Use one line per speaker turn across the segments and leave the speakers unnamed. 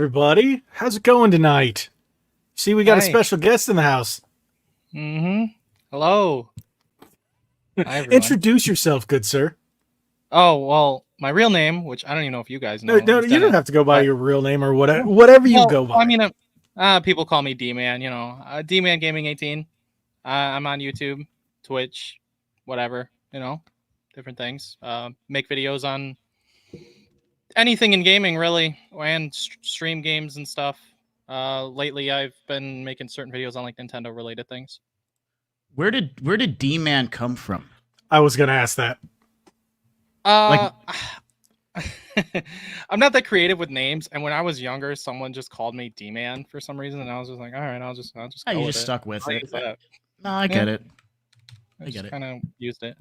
everybody. How's it going tonight? See, we got a
Hi.
special guest in the house.
Hello. Hi, everyone.
Introduce yourself, good sir.
Oh, well, my real name, which I don't even know if you guys know.
No,
is
you don't
Dennis,
have to go by
but-
your real name or whatever you go by.
I mean, people call me D-Man, D-Man Gaming 18. I'm on YouTube, Twitch, whatever, different things. Make videos on anything in gaming, really, and stream games and stuff. Lately, I've been making certain videos on like Nintendo-related things.
Where did D-Man come from?
I was going to ask that.
I'm not that creative with names, and when I was younger, someone just called me D-Man for some reason, and I was just like, all right, I'll just
Oh,
go
you
with
just
it.
stuck with
I'll
it.
use that.
No, I get it. I get
just
it.
kind of used it.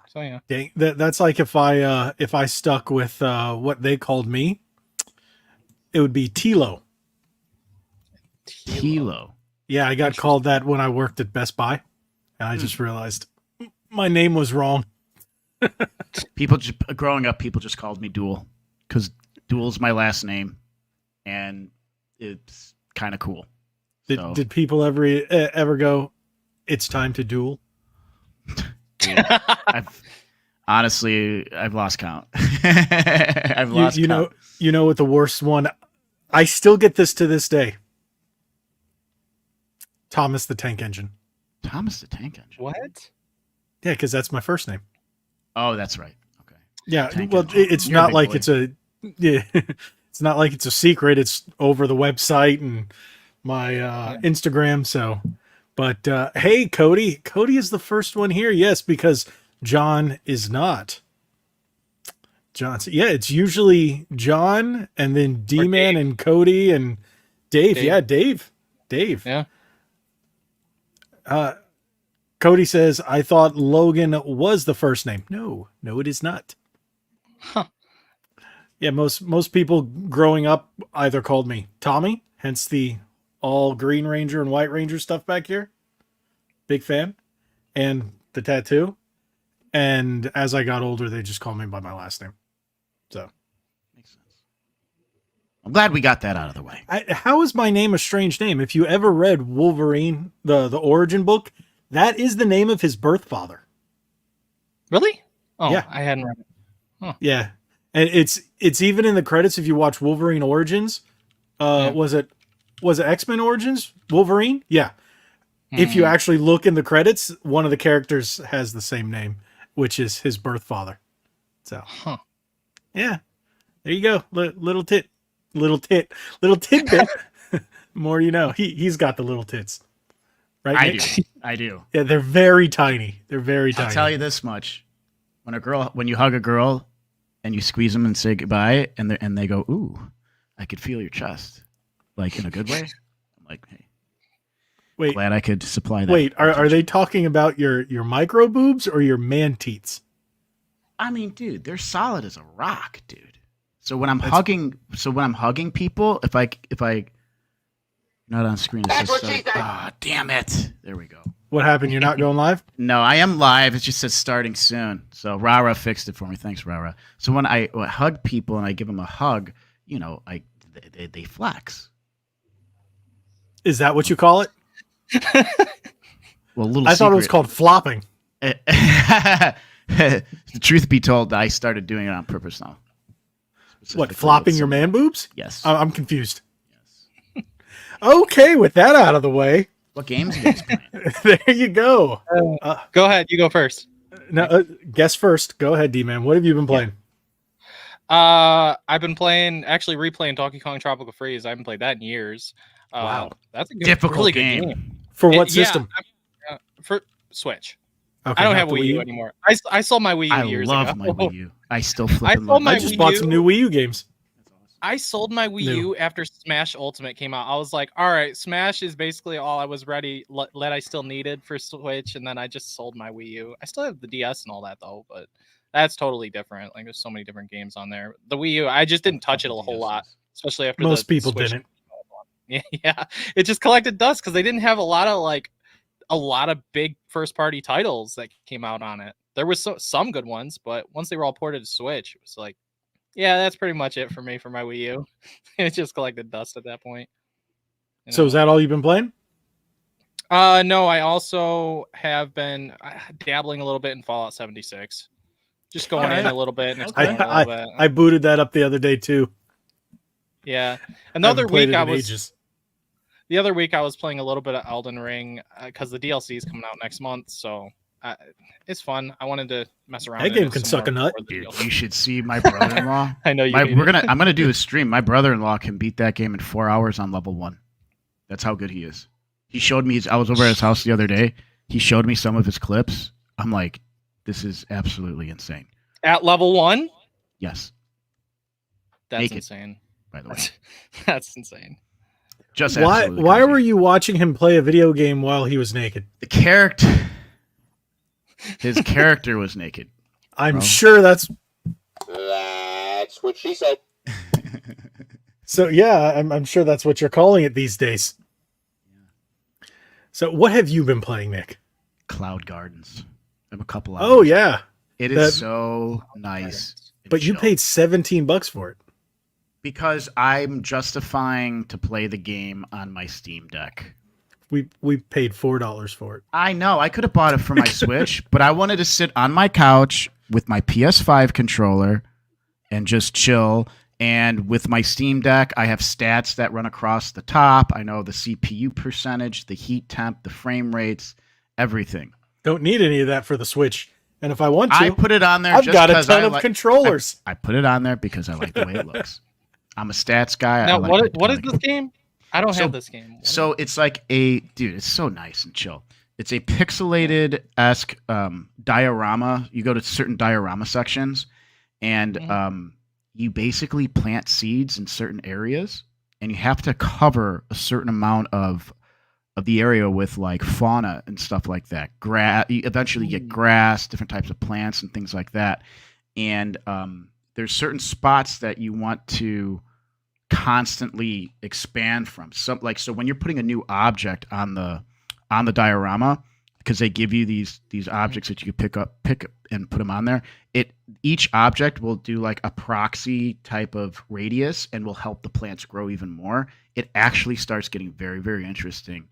So yeah.
Dang, that's like if I stuck with what they called me, it would be Tilo.
Kilo.
Yeah, I got called that when I worked at Best Buy, and I just realized my name was wrong.
Growing up, people just called me Duel because Duel's my last name, and it's kind of cool.
Did people ever go, it's time to duel?
I've lost count. I've lost count.
You know what the worst one? I still get this to this day. Thomas the Tank Engine.
Thomas the Tank Engine.
What?
Yeah, because that's my first name.
Oh, that's right. Okay.
Yeah,
Tank
well,
Engine.
it's
You're a
not
big
like
boy.
it's not like it's a secret. It's over the website and my Instagram. So, but hey, Cody is the first one here. Yes, because John is not. Yeah, it's usually John and then D-Man and Cody and Dave. Yeah, Dave.
Yeah.
Cody says, I thought Logan was the first name. No, it is not.
Huh.
Yeah, most people growing up either called me Tommy, hence the all Green Ranger and White Ranger stuff back here. Big fan. And the tattoo. And as I got older, they just called me by my last name. So
Makes sense. I'm glad we got that out of the way.
how is my name a strange name? If you ever read Wolverine, the origin book, that is the name of his birth father.
Really? Oh,
Yeah.
I hadn't read it.
Yeah. And it's even in the credits if you watch Wolverine Origins.
Yeah.
Was it X-Men Origins? Wolverine? Yeah. If you actually look in the credits, one of the characters has the same name, which is his birth father. So,
Huh.
yeah. There you go. Little tidbit. More you know. He's got the little tits. Right?
I
Nick?
do. I do.
Yeah, they're very tiny. They're very tiny.
I'll tell you this much: when you hug a girl, and you squeeze them and say goodbye, and they go, "Ooh, I could feel your chest," like in a good way. I'm like, hey,
Wait,
glad I could supply that.
wait. Are they talking about your micro boobs or your man teats?
I mean, dude, they're solid as a rock, dude. So when I'm hugging people, if I not on screen, it says start. Ah, damn it! There we go.
What happened? You're not going live?
No, I am live. It just says starting soon. So Rara fixed it for me. Thanks, Rara. So when I hug people and I give them a hug, they flex.
Is that what you call it?
Well, a little.
I thought it was
secret.
called flopping.
The truth be told, I started doing it on purpose now.
What,
Specifically
flopping
with
your man boobs?
Yes.
I'm confused.
Yes.
Okay, with that out of the way,
What games are you guys playing?
there you go.
Go ahead. You go first.
Now, guess first. Go ahead, D-Man. What have you been playing?
I've been replaying Donkey Kong Tropical Freeze. I haven't played that in years.
Wow.
That's a good,
Difficult
really
game.
good game.
For what
Yeah,
system?
for Switch.
Okay,
I don't
not
have
the
Wii U anymore. I sold my Wii U
I
years
love
ago.
my Wii U. I still flip and
sold
love
my
it.
I just
Wii
bought
U.
some new Wii U games.
I sold my Wii
New.
U after Smash Ultimate came out. I was like, all right, Smash is basically all I was ready that I still needed for Switch, and then I just sold my Wii U. I still have the DS and all that though, but that's totally different. Like there's so many different games on there. The Wii U, I just didn't touch it a whole lot, especially after
Most
the
people
Switch.
didn't.
Yeah, it just collected dust because they didn't have a lot of big first party titles that came out on it. There was some good ones, but once they were all ported to Switch, it was like, Yeah, that's pretty much it for me for my Wii U. It just collected dust at that point.
So is that all you've been playing?
No, I also have been dabbling a little bit in Fallout 76. Just going in a little bit and exploring a little bit.
I booted that up the other day too.
Yeah.
The other week
I was playing a little bit of Elden Ring because the DLC is coming out next month, so it's fun. I wanted to mess around.
That game can suck a nut.
Dude, you should see my brother-in-law.
I know you.
I'm gonna do a stream. My brother-in-law can beat that game in 4 hours on level 1. That's how good he is. He showed me. I was over at his house the other day. He showed me some of his clips. I'm like, this is absolutely insane.
At level 1?
Yes.
That's
Naked,
insane.
by the way.
That's insane.
Just
why
absolutely
why
crazy.
were you watching him play a video game while he was naked?
The character? His character was naked.
I'm sure that's
what she said.
so. Yeah, I'm sure that's what you're calling it these days. So, what have you been playing, Nick?
Cloud Gardens. I have a couple hours.
Oh yeah,
It is so nice. and
but you
chill.
paid $17 for it.
Because I'm justifying to play the game on my Steam Deck.
We paid $4 for it.
I know. I could have bought it for my Switch, but I wanted to sit on my couch with my PS5 controller and just chill. And with my Steam Deck, I have stats that run across the top. I know the CPU percentage, the heat temp, the frame rates, everything.
Don't need any of that for the Switch. And if I want to,
I put it on there.
I've
just
got a
'cause
ton
I
of
like-
controllers.
I put it on there because I like the way it looks. I'm a stats guy.
Now,
I like
what is this game? I don't
So-
have this game.
So it's like it's so nice and chill. It's a pixelated-esque diorama. You go to certain diorama sections, and you basically plant seeds in certain areas, and you have to cover a certain amount of the area with like fauna and stuff like that. Grass. You eventually get grass, different types of plants, and things like that. And there's certain spots that you want to constantly expand from. So when you're putting a new object on the diorama, because they give you these objects that you can pick and put them on there, each object will do like a proxy type of radius and will help the plants grow even more. It actually starts getting very, very interesting.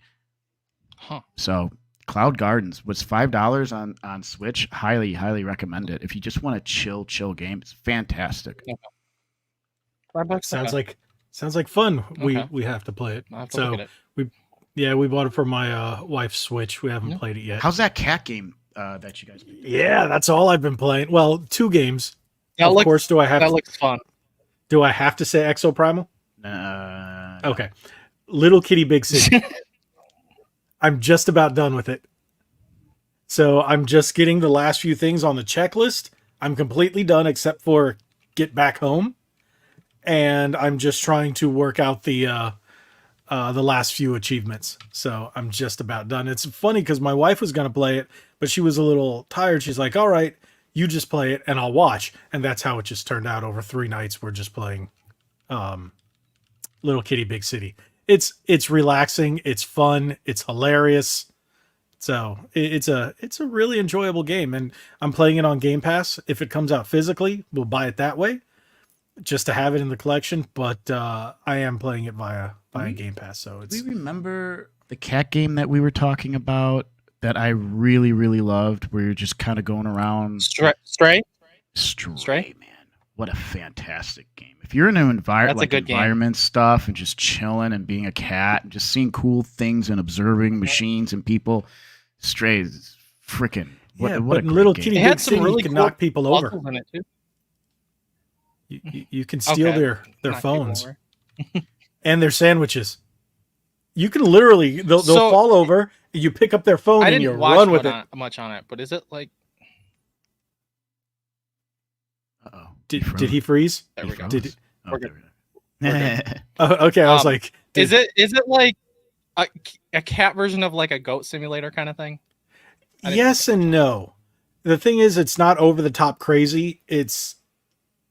Huh.
So Cloud Gardens was $5 on Switch. Highly, highly recommend it. If you just want a chill game, it's fantastic.
$5?
Sounds like fun.
Okay.
We have to play it.
I'll have to
So
look at it.
we bought it for my wife's Switch. We haven't played it yet.
How's that cat game that you guys?
Yeah, that's all I've been playing. Well, 2 games.
That
Of
looks,
course,
that looks fun.
do I have to say Exoprimal?
No.
Okay. Little Kitty Big City. I'm just about done with it. So I'm just getting the last few things on the checklist. I'm completely done except for get back home. And I'm just trying to work out the last few achievements. So I'm just about done. It's funny because my wife was going to play it, but she was a little tired. She's like, all right, you just play it and I'll watch. And that's how it just turned out over 3 nights. We're just playing Little Kitty Big City. It's relaxing. It's fun. It's hilarious. So it's a really enjoyable game. And I'm playing it on Game Pass. If it comes out physically, we'll buy it that way, just to have it in the collection. But I am playing it via Game Pass. So
Do we remember the cat game that we were talking about that I really, really loved, where you're just kind of going around?
Stray?
Stray, man. What a fantastic game. If you're into environment stuff and just chilling and being a cat and just seeing cool things and observing machines and people, Stray is freaking what a
but in
great
Little
game.
Kitty
It
Big
had some
City,
really
you can
cool
knock people over.
puzzles in it, too.
You can steal
Okay.
their
Knock people
phones
over.
and their sandwiches. You can literally they'll
So-
fall over. You pick up their phone
I
and you
didn't watch
run with it.
much on it, but is it like?
Uh-oh.
Did
froze.
he freeze?
There we go.
Did it-
Oh,
We're
there
good.
we go.
We're good.
Oh, okay, I was like,
Is it like a cat version of like a goat simulator kind of thing? I didn't
yes
think
and no. The thing is, it's not over the top crazy. It's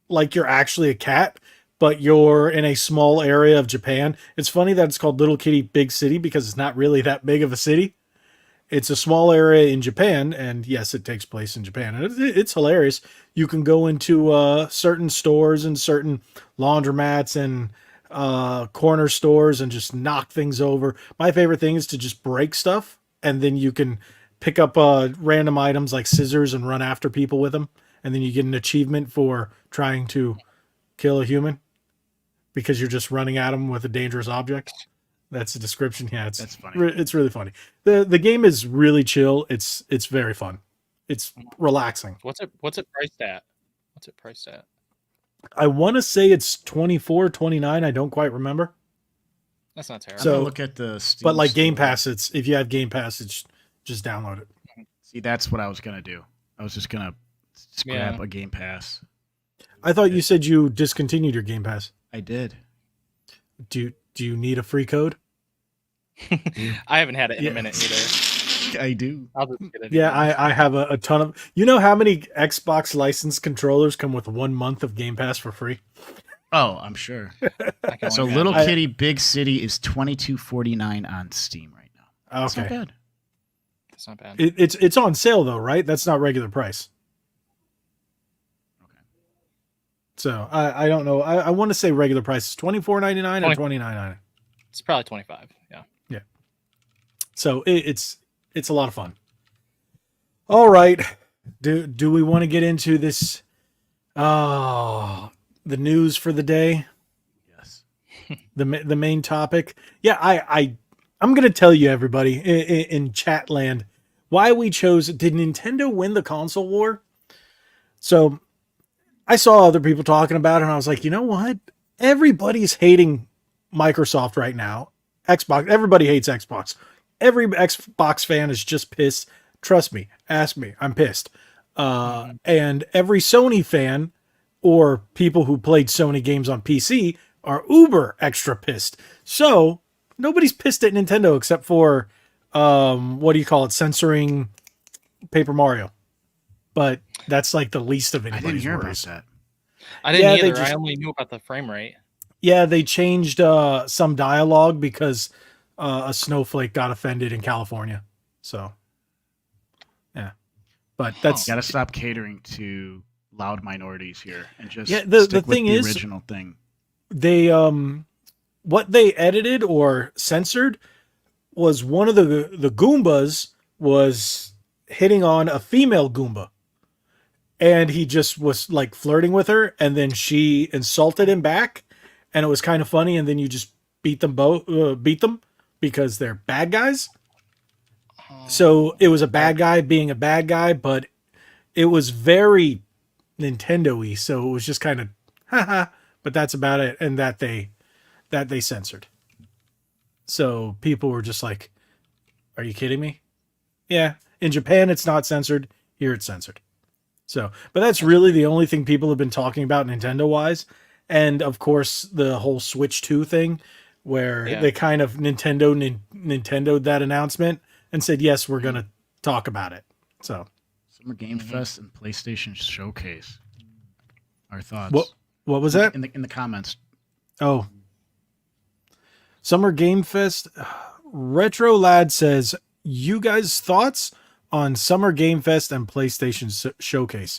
like you're actually a cat, but you're in a small area of Japan. It's funny that it's called Little Kitty Big City because it's not really that big of a city. It's a small area in Japan, and yes, it takes place in Japan. And it's hilarious. You can go into certain stores and certain laundromats and corner stores and just knock things over. My favorite thing is to just break stuff, and then you can pick up random items like scissors and run after people with them, and then you get an achievement for trying to kill a human because you're just running at them with a dangerous object. That's the description. Yeah,
That's funny.
It's really funny. The game is really chill. It's very fun. It's relaxing.
What's it priced at? What's it priced at?
I want to say it's $24, $29. I don't quite remember.
That's not terrible.
So
So-
look at the Steam
But like Game
store.
Pass, if you have Game Pass, it's just download it.
See, that's what I was gonna do. I was just gonna grab a Game Pass.
I thought you said you discontinued your Game Pass.
I did.
Do you need a free code?
I haven't had it in
Yeah.
a minute either.
I do.
I'll just get it.
Yeah,
again.
I have a ton of. You know how many Xbox licensed controllers come with 1 month of Game Pass for free?
Oh, I'm sure.
I can
So
only
Little
imagine.
Kitty Big City is $22.49 on Steam right now. That's not
Okay,
bad.
It's not bad.
it's on sale though, right? That's not regular price.
Okay.
So I don't know. I want to say regular price is $24.99 or $29.99.
It's probably 25. Yeah.
So it's a lot of fun. All right, do we want to get into this? The news for the day,
Yes.
the main topic. Yeah, I'm gonna tell you everybody in chat land why we chose. Did Nintendo win the console war? So I saw other people talking about it, and I was like, you know what? Everybody's hating Microsoft right now. Xbox. Everybody hates Xbox. Every Xbox fan is just pissed. Trust me. Ask me. I'm pissed. And every Sony fan or people who played Sony games on PC are uber extra pissed. So nobody's pissed at Nintendo except for what do you call it? Censoring Paper Mario. But that's like the least of
I didn't
anybody's
hear about
worries.
that.
I didn't
Yeah, they
either.
just-
I only knew about the frame rate.
Yeah, they changed some dialogue because a snowflake got offended in California. So, yeah. But that's
Got to stop catering to loud minorities here and just
Yeah, the
stick with
thing
the
is-
original thing.
they what they edited or censored was one of the Goombas was hitting on a female Goomba. And he just was like flirting with her, and then she insulted him back, and it was kind of funny. And then you just beat them because they're bad guys. So it was a bad guy being a bad guy, but it was very Nintendo-y. So it was just kind of, haha. But that's about it, and that they censored. So people were just like, "Are you kidding me?" Yeah, in Japan it's not censored. Here it's censored. So, but that's really the only thing people have been talking about Nintendo-wise. And of course, the whole Switch 2 thing, where
Yeah.
they kind of Nintendo'd that announcement and said, "Yes, we're gonna talk about it." So,
Summer Game Fest and PlayStation Showcase. Our thoughts.
what was that?
in the comments?
Oh, Summer Game Fest. Retro Lad says, "You guys' thoughts on Summer Game Fest and PlayStation Showcase?"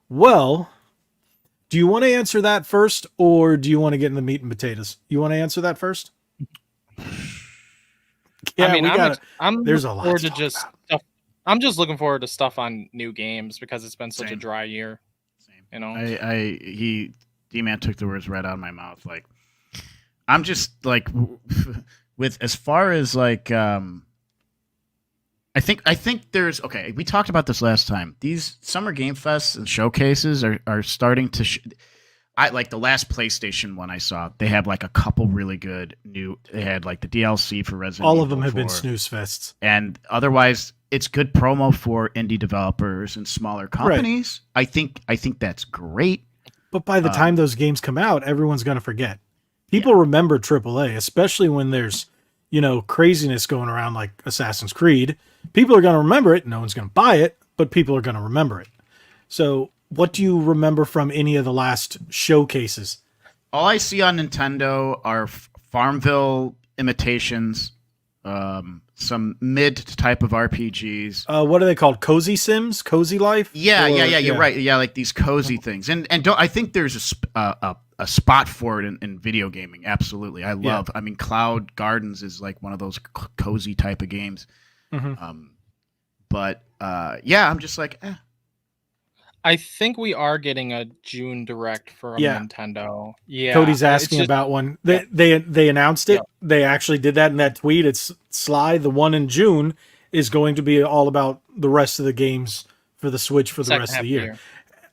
Well, do you want to answer that first, or do you want to get in the meat and potatoes? You want to answer that first? Yeah,
I mean,
we got.
I'm
there's
looking
a lot
forward
to
to
talk
just
about.
stuff. I'm just looking forward to stuff on new games because it's been such a
Same.
dry year.
Same.
You know,
D-Man took the words right out of my mouth. Like, I'm just like, with as far as like, I think there's okay. We talked about this last time. These Summer Game Fests and showcases are starting to. I like the last PlayStation one I saw. They have like a couple really good new. They had like the DLC for Resident
All
Evil
of them have been
4.
snooze fests.
And otherwise it's good promo for indie developers and smaller companies. I think that's great.
But by the time those games come out, everyone's going to forget. People remember AAA, especially when there's, craziness going around like Assassin's Creed. People are going to remember it. No one's going to buy it, but people are going to remember it. So what do you remember from any of the last showcases?
All I see on Nintendo are Farmville imitations some mid type of RPGs.
What are they called? Cozy Sims, Cozy Life.
Yeah. You're right. Yeah, like these cozy things, and don't I think there's a spot for it in video gaming. Absolutely, I love. I mean, Cloud Gardens is like one of those cozy type of games.
Mm-hmm.
But I'm just like,
I think we are getting a June Direct for a Nintendo. Yeah,
Cody's asking about one. They announced it.
Yeah.
They actually did that in that tweet. It's Sly. The one in June is going to be all about the rest of the games for the Switch for the rest of the year.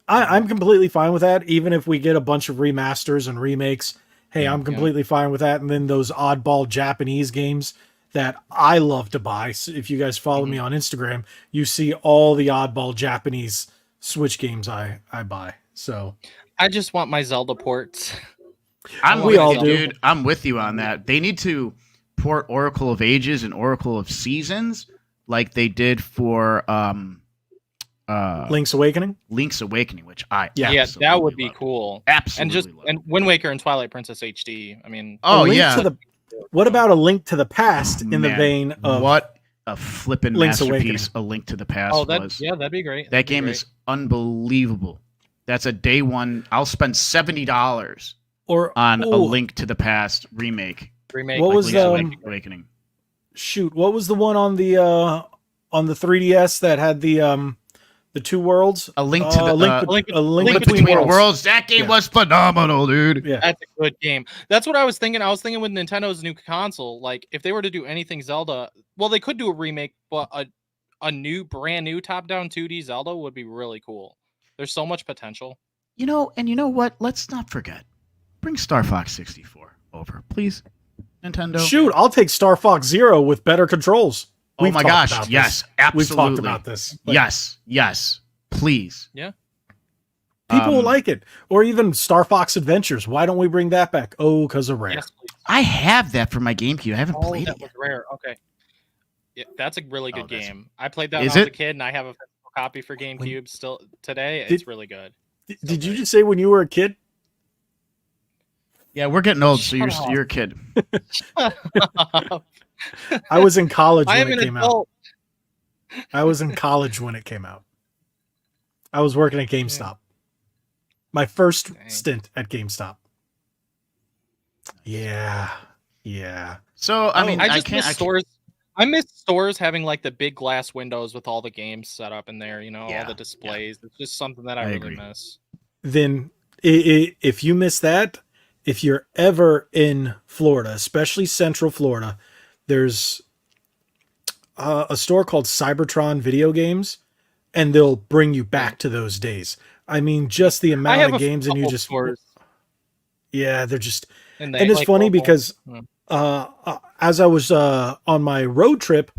I'm completely fine with that. Even if we get a bunch of remasters and remakes, hey, I'm completely fine with that. And then those oddball Japanese games that I love to buy. So if you guys follow me on Instagram, you see all the oddball Japanese Switch games I buy. So
I just want my Zelda ports.
We all do, dude. I'm with you on that. They need to port Oracle of Ages and Oracle of Seasons like they did for
Link's Awakening.
Which I
that would be cool.
Absolutely,
and Wind Waker and Twilight Princess HD. I mean,
what about a Link to the Past in the vein of
what a flippin'
Link's
masterpiece A Link to the Past was?
Yeah, that'd be great.
That game is unbelievable. That's a day one. I'll spend $70 on a Link to the Past remake.
What was
Link's Awakening?
Shoot, what was the one on the 3DS that had the two worlds?
A Link to the
a link between worlds.
That game was phenomenal, dude.
Yeah,
that's a good game. That's what I was thinking. I was thinking with Nintendo's new console, like if they were to do anything Zelda, well, they could do a remake, but a brand new top-down 2D Zelda would be really cool. There's so much potential.
You know what? Let's not forget. Bring Star Fox 64 over, please. Nintendo.
Shoot, I'll take Star Fox Zero with better controls.
Oh my gosh, yes, absolutely.
We've talked about this.
Yes, please.
Yeah.
People will like it. Or even Star Fox Adventures. Why don't we bring that back? Oh, because of Rare.
Yes,
I have that for my GameCube. I haven't played it yet.
Rare. Okay. Yeah, that's a really good game. I played that when
Is
I was
it?
a kid, and I have a physical copy for GameCube still today. It's really good.
Did you just say when you were a kid?
Yeah, we're getting old, so you're a kid.
I was in college when it came
out.
I was in college when it came out. I was working at GameStop. My first stint at GameStop. Yeah.
So I mean,
I miss stores. I miss stores having like the big glass windows with all the games set up in there. All the displays. It's just something that I really miss.
Then, if you miss that, if you're ever in Florida, especially Central Florida, there's a store called Cybertron Video Games, and they'll bring you back to those days. I mean, just the amount of games, and you just they're just and it's like funny because as I was on my road trip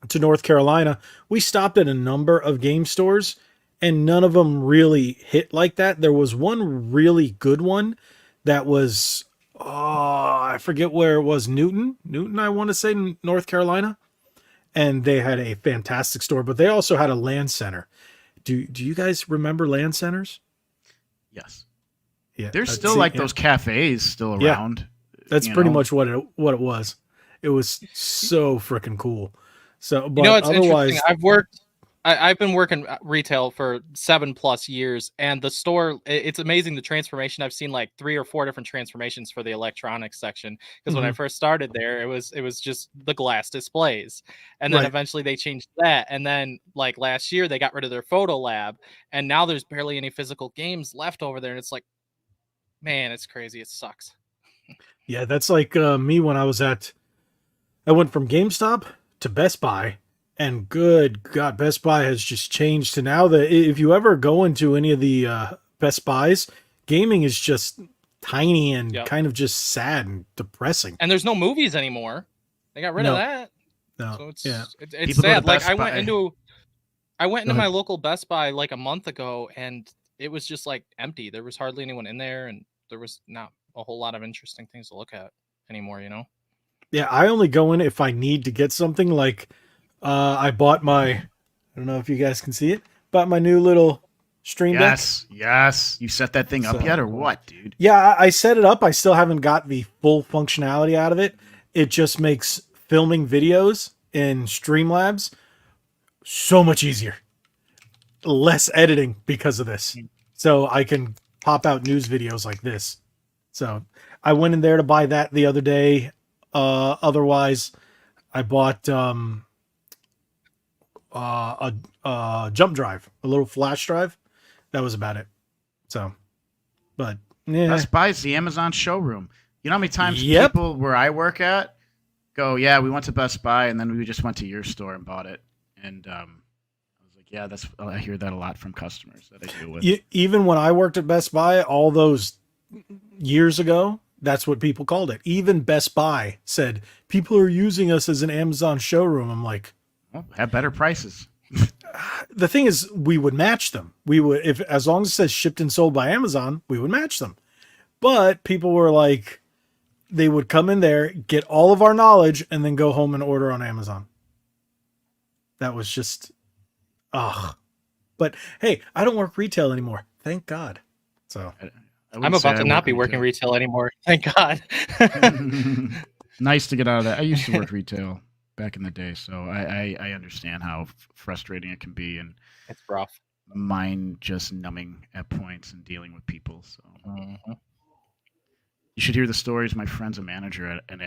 to North Carolina, we stopped at a number of game stores, and none of them really hit like that. There was one really good one that was, I forget where it was, Newton, I want to say, North Carolina. And they had a fantastic store, but they also had a LAN center. Do you guys remember LAN centers?
Yes. Yeah. There's still those cafes still around.
Yeah, that's pretty much what it was. It was so freaking cool. So, but
it's otherwise, I've been working retail for 7+ years, and the store, it's amazing the transformation. I've seen like 3 or 4 different transformations for the electronics section. Because when I first started there, it was just the glass displays. And then eventually they changed that. And then like last year, they got rid of their photo lab. And now there's barely any physical games left over there. And it's like, man, it's crazy. It sucks.
Yeah, that's like me when I went from GameStop to Best Buy. And good God, Best Buy has just changed to now that if you ever go into any of the Best Buys, gaming is just tiny and kind of just sad and depressing.
And there's no movies anymore. They got rid of that.
No,
so it's sad. Like I went into my local Best Buy like a month ago, and it was just like empty. There was hardly anyone in there, and there was not a whole lot of interesting things to look at anymore.
Yeah, I only go in if I need to get something like. I bought I don't know if you guys can see it, bought my new little stream deck.
Yes. You set that thing up yet or what, dude?
Yeah, I set it up. I still haven't got the full functionality out of it. It just makes filming videos in Streamlabs so much easier. Less editing because of this. So I can pop out news videos like this. So I went in there to buy that the other day. Otherwise, I bought a jump drive, a little flash drive. That was about it. So, but yeah.
Best Buy's the Amazon showroom. You know how many times
Yep.
people where I work at go, yeah, we went to Best Buy and then we just went to your store and bought it. And I was like, yeah, I hear that a lot from customers that I deal with.
Even when I worked at Best Buy all those years ago, that's what people called it. Even Best Buy said, people are using us as an Amazon showroom. I'm like,
Well, have better prices.
the thing is, we would match them. We would, if as long as it says shipped and sold by Amazon, we would match them. But people were like, they would come in there, get all of our knowledge, and then go home and order on Amazon. That was just, ugh. But hey, I don't work retail anymore. Thank God. So
I'm about to not be working retail anymore. Thank God.
Nice to get out of that. I used to work retail back in the day, so I understand how frustrating it can be, and
It's rough.
mind just numbing at points and dealing with people. So
Mhm.
you should hear the stories. My friend's a manager at an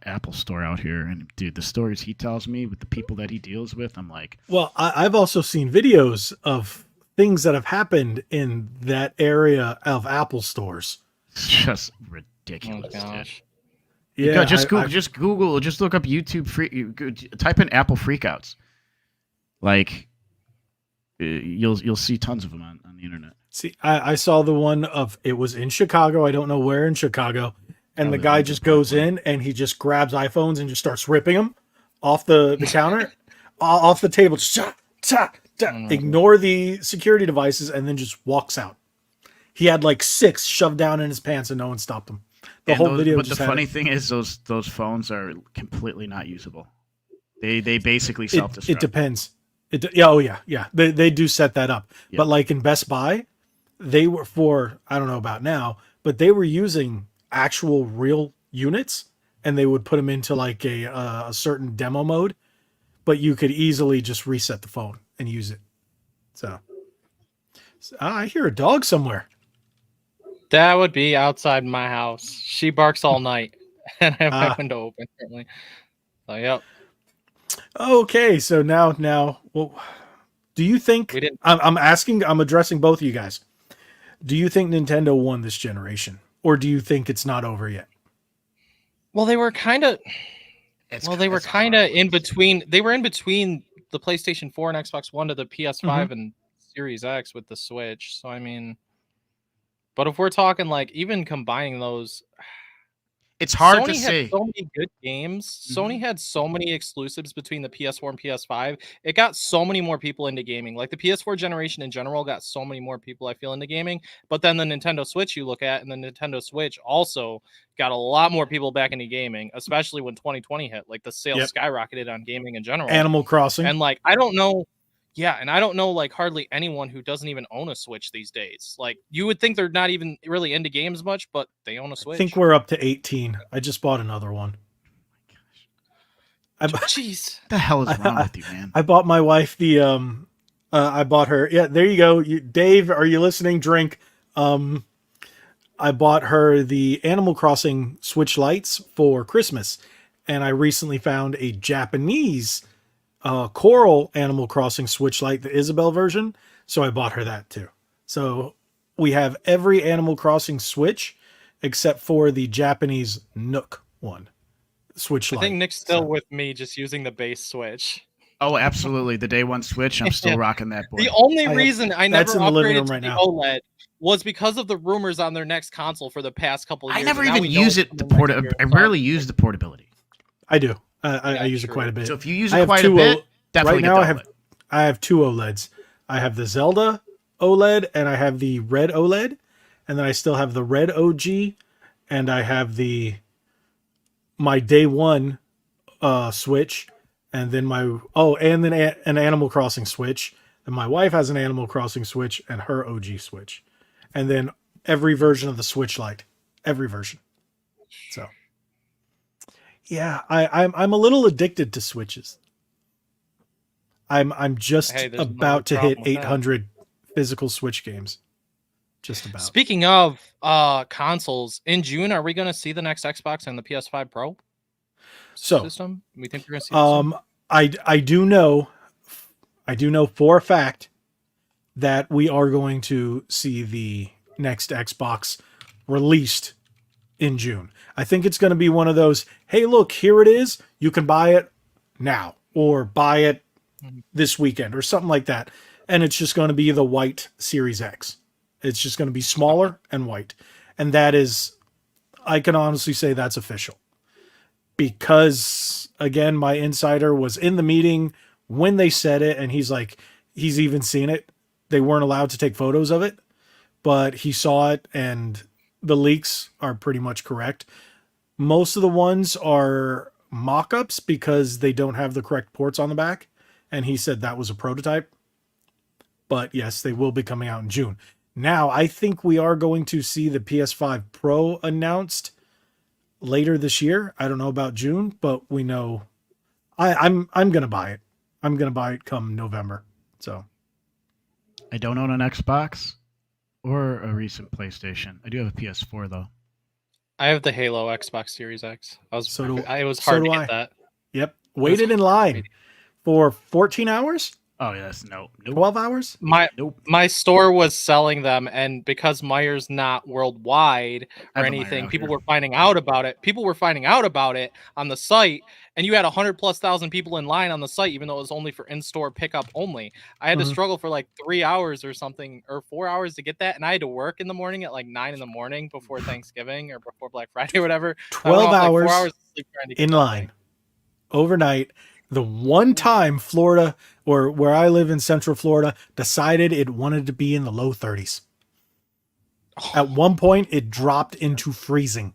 Apple store out here, and dude, the stories he tells me with the people that he deals with, I'm like,
well, I've also seen videos of things that have happened in that area of Apple stores.
it's just
Oh
ridiculous. dude.
gosh.
Yeah,
Just Google, just look up YouTube type in Apple freakouts. Like you'll see tons of them on the internet.
See, I saw the one of, it was in Chicago. I don't know where in Chicago. And the
Probably
guy
like
just
the
goes
Parkway.
in and he just grabs iPhones and just starts ripping them off the counter, off the table. Just, ignore the security devices and then just walks out. He had like 6 shoved down in his pants and no one stopped him. The
And
whole
those-
video
But the
just had
funny
it.
thing is, those phones are completely not usable. They basically self destruct.
It depends. Yeah. They do set that up.
Yeah.
But like in Best Buy, they were for, I don't know about now, but they were using actual real units and they would put them into like a certain demo mode, but you could easily just reset the phone and use it. So I hear a dog somewhere.
That would be outside my house. She barks all night, and I have my window open currently. So, yep.
Okay, so now, well, do you think
We didn't.
I'm addressing both of you guys. Do you think Nintendo won this generation, or do you think it's not over yet?
Well, they were kind of.
It's-
Well, they were
it's a hard
kind of
one
in
to say.
between. They were in between the PlayStation 4 and Xbox One to the PS5 and Series X with the Switch. So I mean, but if we're talking like even combining those,
It's hard
Sony
to
had
say.
so many good games.
Mhm.
Sony had so many exclusives between the PS4 and PS5. It got so many more people into gaming. Like the PS4 generation in general got so many more people, I feel, into gaming. But then the Nintendo Switch you look at, and the Nintendo Switch also got a lot more people back into gaming, especially when 2020 hit. Like the sales skyrocketed on gaming in general.
Animal Crossing.
And like I don't know. Yeah, and I don't know like hardly anyone who doesn't even own a Switch these days. Like you would think they're not even really into games much, but they own a Switch.
I think we're up to 18. I just bought another one.
Jeez.
What the hell is wrong with you, man?
I bought my wife the I bought her. Yeah, there you go. Dave, are you listening? Drink. I bought her the Animal Crossing Switch lights for Christmas, and I recently found a Japanese Coral Animal Crossing Switch light, the Isabelle version. So I bought her that too. So we have every Animal Crossing Switch except for the Japanese Nook one. Switch light.
I think Nick's still
So-
with me, just using the base Switch.
Oh, absolutely. The day one Switch, I'm still
Yeah.
rocking that boy.
The only
I have-
reason I
that's
never
in the living
upgraded
room
to
right
the
now.
OLED was because of the rumors on their next console for the past couple of years.
I never
and now
even
we know
use
it's
it.
coming next year.
I rarely use the portability.
I do. I
Yeah,
use it
true.
quite a bit.
So if you use
I
it
have
quite a
two
bit, definitely
right
get
now
the
I have 2 OLEDs. I have the Zelda OLED and I have the red OLED, and then I still have the red OG, and I have my day one Switch, and then an Animal Crossing Switch. And my wife has an Animal Crossing Switch and her OG Switch, and then every version of the Switch Lite, every version. So Yeah, I'm a little addicted to Switches. I'm just
Hey, there's no
about to hit
problem with that.
800 physical Switch games. Just about.
Speaking of consoles, in June, are we going to see the next Xbox and the PS5 Pro system? We think we're going to see this one?
I do know for a fact that we are going to see the next Xbox released in June. I think it's going to be one of those, hey, look, here it is. You can buy it now or buy it this weekend or something like that. And it's just going to be the white Series X. It's just going to be smaller and white. And that is, I can honestly say that's official. Because, again, my insider was in the meeting when they said it, and he's like, he's even seen it. They weren't allowed to take photos of it, but he saw it, and the leaks are pretty much correct. Most of the ones are mock-ups because they don't have the correct ports on the back, and he said that was a prototype. But yes, they will be coming out in June. Now, I think we are going to see the PS5 Pro announced later this year. I don't know about June, but we know I'm gonna buy it. I'm gonna buy it come November. So
I don't own an Xbox or a recent PlayStation. I do have a PS4 though.
I have the Halo Xbox Series X. It was
So
hard
do
to
I.
get that.
Yep. Waited in line for 14 hours?
Oh yes, nope.
12 hours?
My store was selling them, and because Meyer's not worldwide
I
or
have a Meijer
anything,
out
people
here.
were finding out about it. People were finding out about it on the site, and you had 100,000+ people in line on the site, even though it was only for in-store pickup only. I had to
Mhm.
struggle for like 3 hours or something, or 4 hours to get that, and I had to work in the morning at like 9 in the morning before Thanksgiving or before Black Friday or whatever. So I
12
went out, like, 4
hours
hours of sleep trying to get
in
that
line
thing.
overnight. The one time Florida, or where I live in Central Florida, decided it wanted to be in the low 30s. At one point, it dropped into freezing.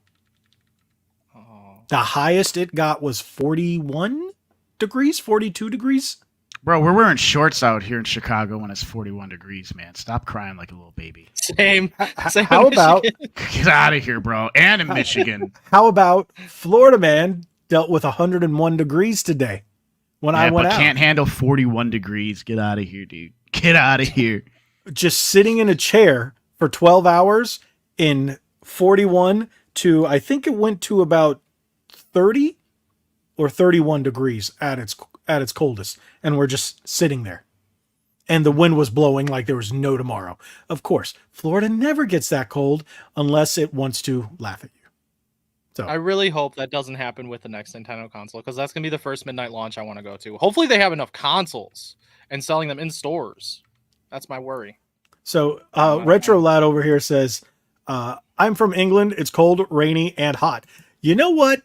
Oh.
The highest it got was 41 degrees, 42 degrees.
Bro, we're wearing shorts out here in Chicago when it's 41 degrees, man. Stop crying like a little baby.
Same. Same
How
in
about
Michigan.
Get out of here, bro. And in Michigan.
how about Florida man dealt with 101 degrees today when I
Yeah,
went
but
out.
can't handle 41 degrees. Get out of here, dude. Get out of here.
Just sitting in a chair for 12 hours in 41 to, I think it went to about 30 or 31 degrees at its coldest. And we're just sitting there. And the wind was blowing like there was no tomorrow. Of course, Florida never gets that cold unless it wants to laugh at you. So
I really hope that doesn't happen with the next Nintendo console, because that's going to be the first midnight launch I want to go to. Hopefully they have enough consoles and selling them in stores. That's my worry.
So Retro Lad over here says, I'm from England. It's cold, rainy, and hot. You know what?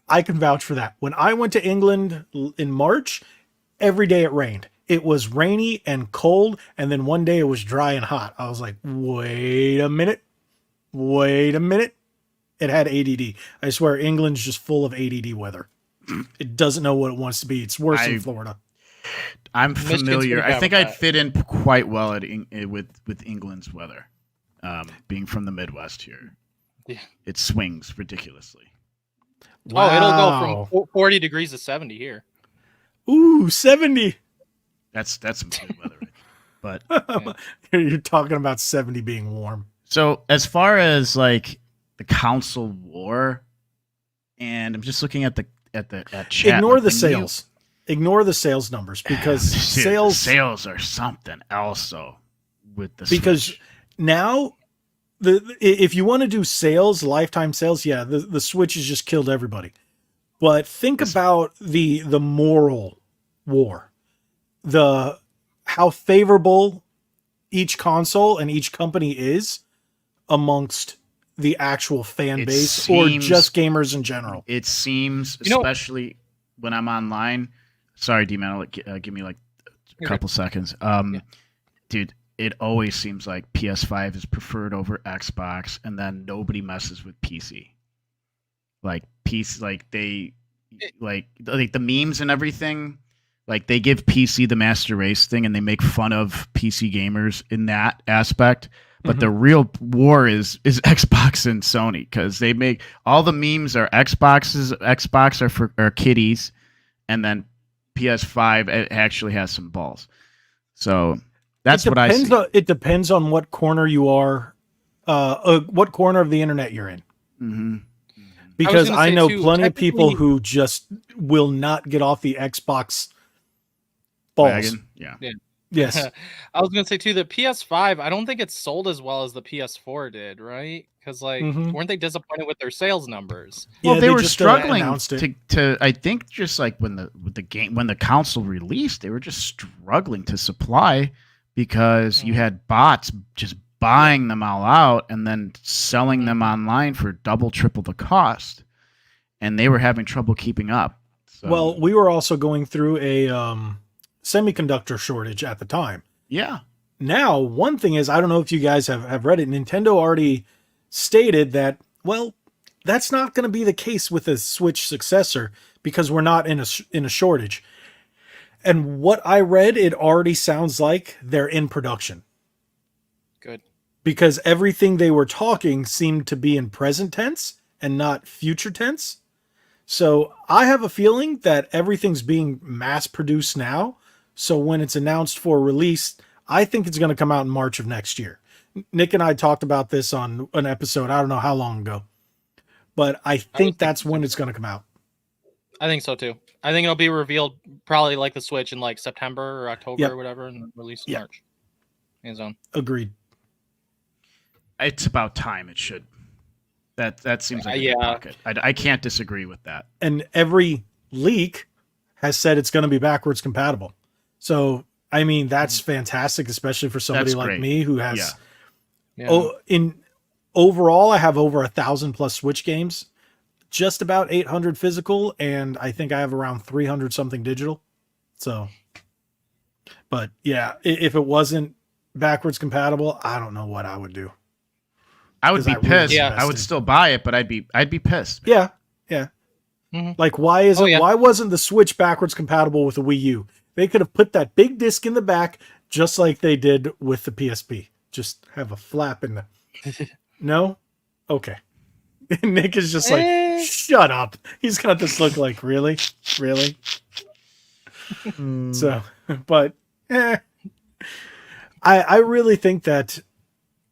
I can vouch for that. When I went to England in March, every day it rained. It was rainy and cold, and then one day it was dry and hot. I was like, wait a minute. It had ADD. I swear England's just full of ADD weather. It doesn't know what it wants to be. It's worse than Florida.
I'm
Michigan's
familiar.
pretty
I
bad
think
with
I'd
that.
fit in quite well with England's weather, being from the Midwest here.
Yeah.
It swings ridiculously.
Oh, it'll go from 40 degrees to 70 here.
Ooh, 70.
That's some good weather. But
You're talking about 70 being warm.
so as far as like the console war, and I'm just looking at chat.
Ignore
like,
the
when
sales. Ignore the sales numbers because
Dude,
sales
sales are something else though with the
because
Switch.
now if you want to do sales, lifetime sales, yeah, the Switch has just killed everybody. But think about the moral war. How favorable each console and each company is amongst the actual fan
It
base or
seems-
just gamers in general.
It seems,
You know-
especially when I'm online. Sorry, D-Man, give me like a
You're
couple seconds. Dude, it always seems like PS5 is preferred over Xbox, and then nobody messes with PC. Like PC, like the memes and everything. Like they give PC the master race thing, and they make fun of PC gamers in that aspect. But the real war is Xbox and Sony, because they make all the memes are Xbox are kiddies, and then PS5 it actually has some balls. So that's what I see.
It depends on what corner you are, what corner of the internet you're in.
Mm-hmm.
Because I know plenty of people who just will not get off the Xbox balls.
Wagon? Yeah.
Yes.
I was gonna say too, the PS5, I don't think it's sold as well as the PS4 did, right? Because weren't they disappointed with their sales numbers?
Well,
Yeah,
they were
just
struggling
announced it.
to I think just like when the console released, they were just struggling to supply because you had bots just buying them all out and then selling them online for double, triple the cost, and they were having trouble keeping up. So,
Well, we were also going through a semiconductor shortage at the time.
yeah.
Now, one thing is, I don't know if you guys have read it. Nintendo already stated that, well, that's not going to be the case with the Switch successor because we're not in a shortage. And what I read, it already sounds like they're in production.
Good.
Because everything they were talking seemed to be in present tense and not future tense. So I have a feeling that everything's being mass produced now. So when it's announced for release, I think it's going to come out in March of next year. Nick and I talked about this on an episode, I don't know how long ago, but I think that's when it's going to come out.
I think so too. I think it'll be revealed probably like the Switch in like September or October
Yep.
or whatever, and released in
Yep.
March. Hands-on.
Agreed.
It's about time it should. That seems like a
Yeah.
good market. I can't disagree with that.
And every leak has said it's going to be backwards compatible. So, I mean, that's fantastic, especially for somebody
That's
like
great.
me who has,
Yeah.
overall, I have over 1,000 plus Switch games, just about 800 physical, and I think I have around 300 something digital. So, but yeah, if it wasn't backwards compatible, I don't know what I would do.
I would
'Cause
be
I really
pissed.
invested.
I would still buy it, but I'd be pissed.
Yeah.
Mhm.
Like, why wasn't the Switch backwards compatible with the Wii U? They could have put that big disc in the back, just like they did with the PSP. Just have a flap in the. No? Okay. Nick is just like, shut up. He's got this look like, really? Really? So, but I really think that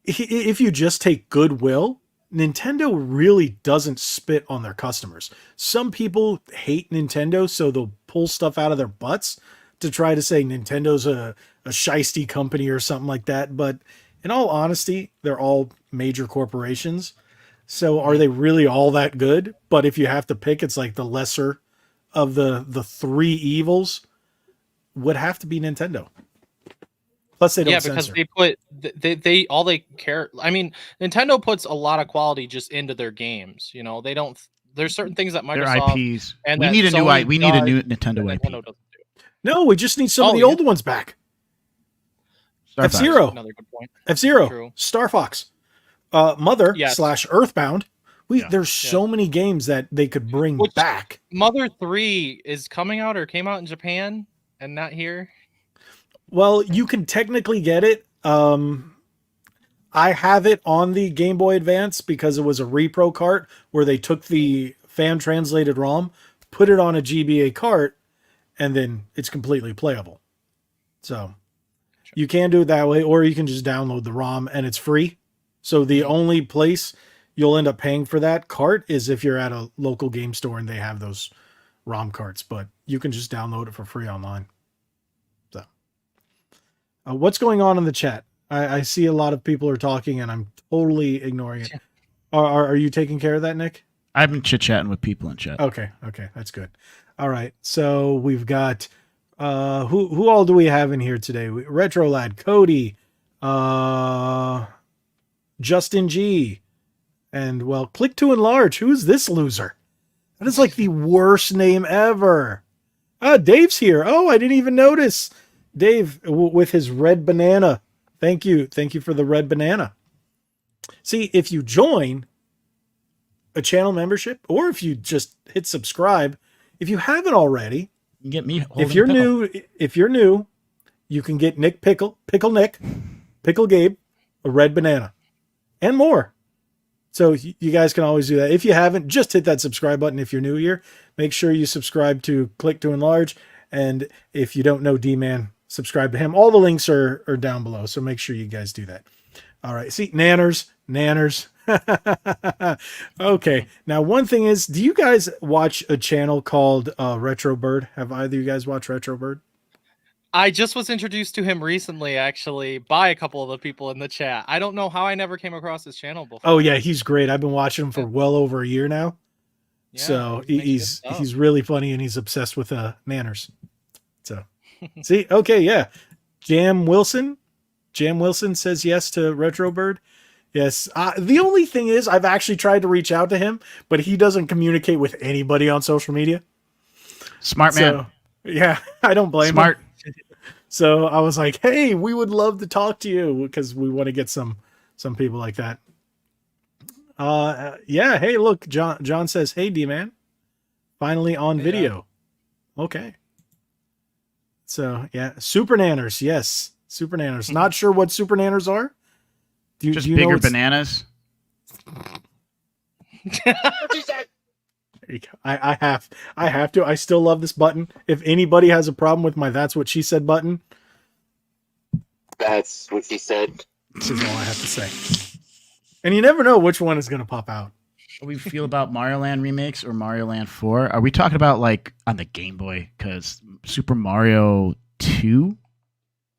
if you just take goodwill, Nintendo really doesn't spit on their customers. Some people hate Nintendo, so they'll pull stuff out of their butts to try to say Nintendo's a shiesty company or something like that. But in all honesty, they're all major corporations. So are they really all that good? But if you have to pick, it's like the lesser of the three evils would have to be Nintendo. Plus they don't
because
censor.
they put they all they care. I mean, Nintendo puts a lot of quality just into their games. You know, they don't. There's certain things that
Their
Microsoft
IPs.
and
We
that
need a new
Sony
we need a new
does
Nintendo
that
IP.
Nintendo doesn't do.
No, we just need some of
Oh,
the
yeah.
old ones back.
Star Fox.
F-Zero.
Another good point.
F-Zero.
True.
Star Fox. Mother
Yes.
/ Earthbound.
Yeah.
There's so many games that they could bring
Which-
back.
Mother 3 is coming out or came out in Japan and not here.
Well, you can technically get it. I have it on the Game Boy Advance because it was a repro cart where they took the fan translated ROM, put it on a GBA cart, and then it's completely playable. So you can do it that way, or you can just download the ROM and it's free. So the only place you'll end up paying for that cart is if you're at a local game store and they have those ROM carts, but you can just download it for free online. So what's going on in the chat? I see a lot of people are talking and I'm totally ignoring it. Are you taking care of that, Nick?
I've been chit-chatting with people in chat.
Okay, that's good. All right, so we've got who all do we have in here today? Retro Lad, Cody, Justin G, and well, click to enlarge. Who's this loser? That is like the worst name ever. Dave's here. Oh, I didn't even notice. Dave with his red banana. Thank you for the red banana. See, if you join a channel membership, or if you just hit subscribe, if you haven't already,
You can get me.
if you're new, you can get Nick Pickle Nick, Pickle Gabe, a red banana. and more. So you guys can always do that. If you haven't, just hit that subscribe button. If you're new here, make sure you subscribe to Click to Enlarge. And if you don't know D-Man, subscribe to him. All the links are down below. So make sure you guys do that. All right. See, nanners. Okay. Now, one thing is, do you guys watch a channel called Retrobird? Have either of you guys watched Retrobird?
I just was introduced to him recently, actually, by a couple of the people in the chat. I don't know how I never came across his channel before.
Oh yeah, he's great. I've been watching him for well over a year now.
Yeah,
So
he makes
he's really funny, and he's obsessed with nanners. So see, okay, yeah. Jam Wilson says yes to Retrobird. Yes. The only thing is, I've actually tried to reach out to him, but he doesn't communicate with anybody on social media.
Smart man.
So, yeah, I don't blame him. So I was like, hey, we would love to talk to you because we want to get some people like that. Yeah. Hey, look, John says, hey, D-Man, finally on video. Okay. So yeah, Supernanners. Yes. Supernanners. Not sure what Supernanners are. Do you
bigger
know
bananas.
There you go. I have to. I still love this button. If anybody has a problem with my "That's What She Said" button,
that's what she said.
This is all I have to say. And you never know which one is going to pop out.
How we feel about Mario Land remakes or Mario Land 4? Are we talking about like on the Game Boy? Because Super Mario 2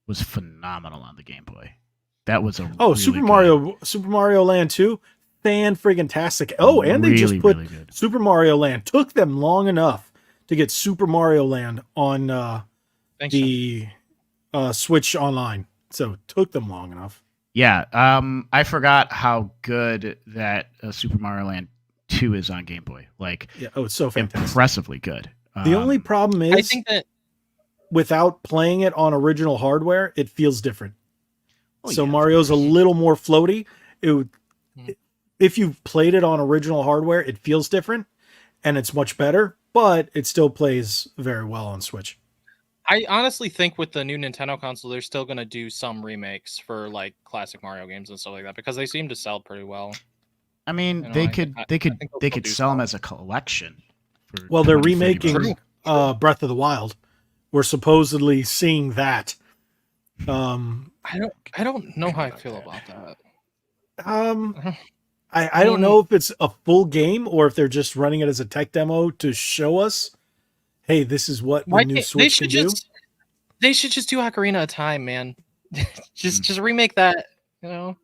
was phenomenal on the Game Boy. That was a really
Super
good.
Mario Land 2, fan-friggin-tastic. Oh, and they just put
really good.
Super Mario Land. Took them long enough to get Super Mario Land on the Switch Online. So it took them long enough.
Yeah, I forgot how good that Super Mario Land 2 is on Game Boy. Like,
yeah, it's so fantastic.
Impressively good.
The only problem is,
I think that
without playing it on original hardware, it feels different. So
yeah,
Mario's a little more floaty. If you've played it on original hardware, it feels different, and it's much better, but it still plays very well on Switch.
I honestly think with the new Nintendo console, they're still going to do some remakes for like classic Mario games and stuff like that because they seem to sell pretty well.
I mean,
You know,
they
I
could
think
they
they'll
could
do
sell them
so.
as a collection. For
Well, they're
20, 30
remaking
bucks.
Breath of the Wild. We're supposedly seeing that.
I don't know how I feel about that.
I don't know if it's a full game or if they're just running it as a tech demo to show us, hey, this is what the new Switch can do.
They should just do Ocarina of Time, man. just remake that, you know.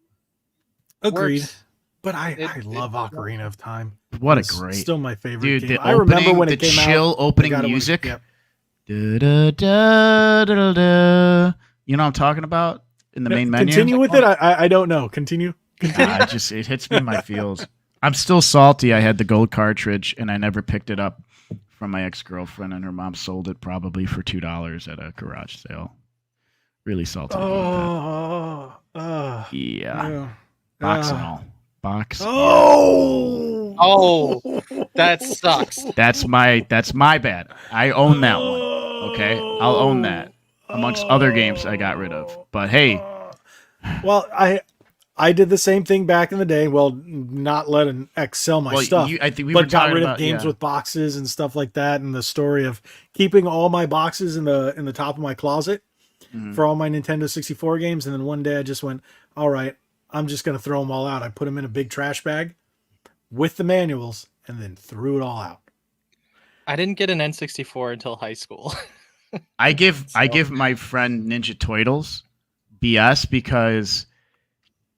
Agreed.
Works.
But I love Ocarina of Time.
What
It's
a great
still my favorite
dude!
game.
The
I remember
opening,
when
the
it came
chill
out.
opening
I got it when-
music.
yep.
Da, da, da, da, da. You know what I'm talking about in the main menu.
Continue with it. I don't know. Continue.
It hits me in my feels. I'm still salty. I had the gold cartridge and I never picked it up from my ex-girlfriend, and her mom sold it probably for $2 at a garage sale. Really salty about that. Yeah. Box and all. Box.
Oh, that sucks.
That's my bad. I own that one. Okay, I'll own that amongst other games I got rid of. But hey,
well, I did the same thing back in the day. Well, not let an ex sell my stuff,
I think we
but
were
got
talking
rid
about
of games
yeah.
with boxes and stuff like that. And the story of keeping all my boxes in the top of my closet for all my Nintendo 64 games. And then one day I just went, all right, I'm just going to throw them all out. I put them in a big trash bag with the manuals and then threw it all out.
I didn't get an N64 until high school.
I give my friend Ninja Turtles BS because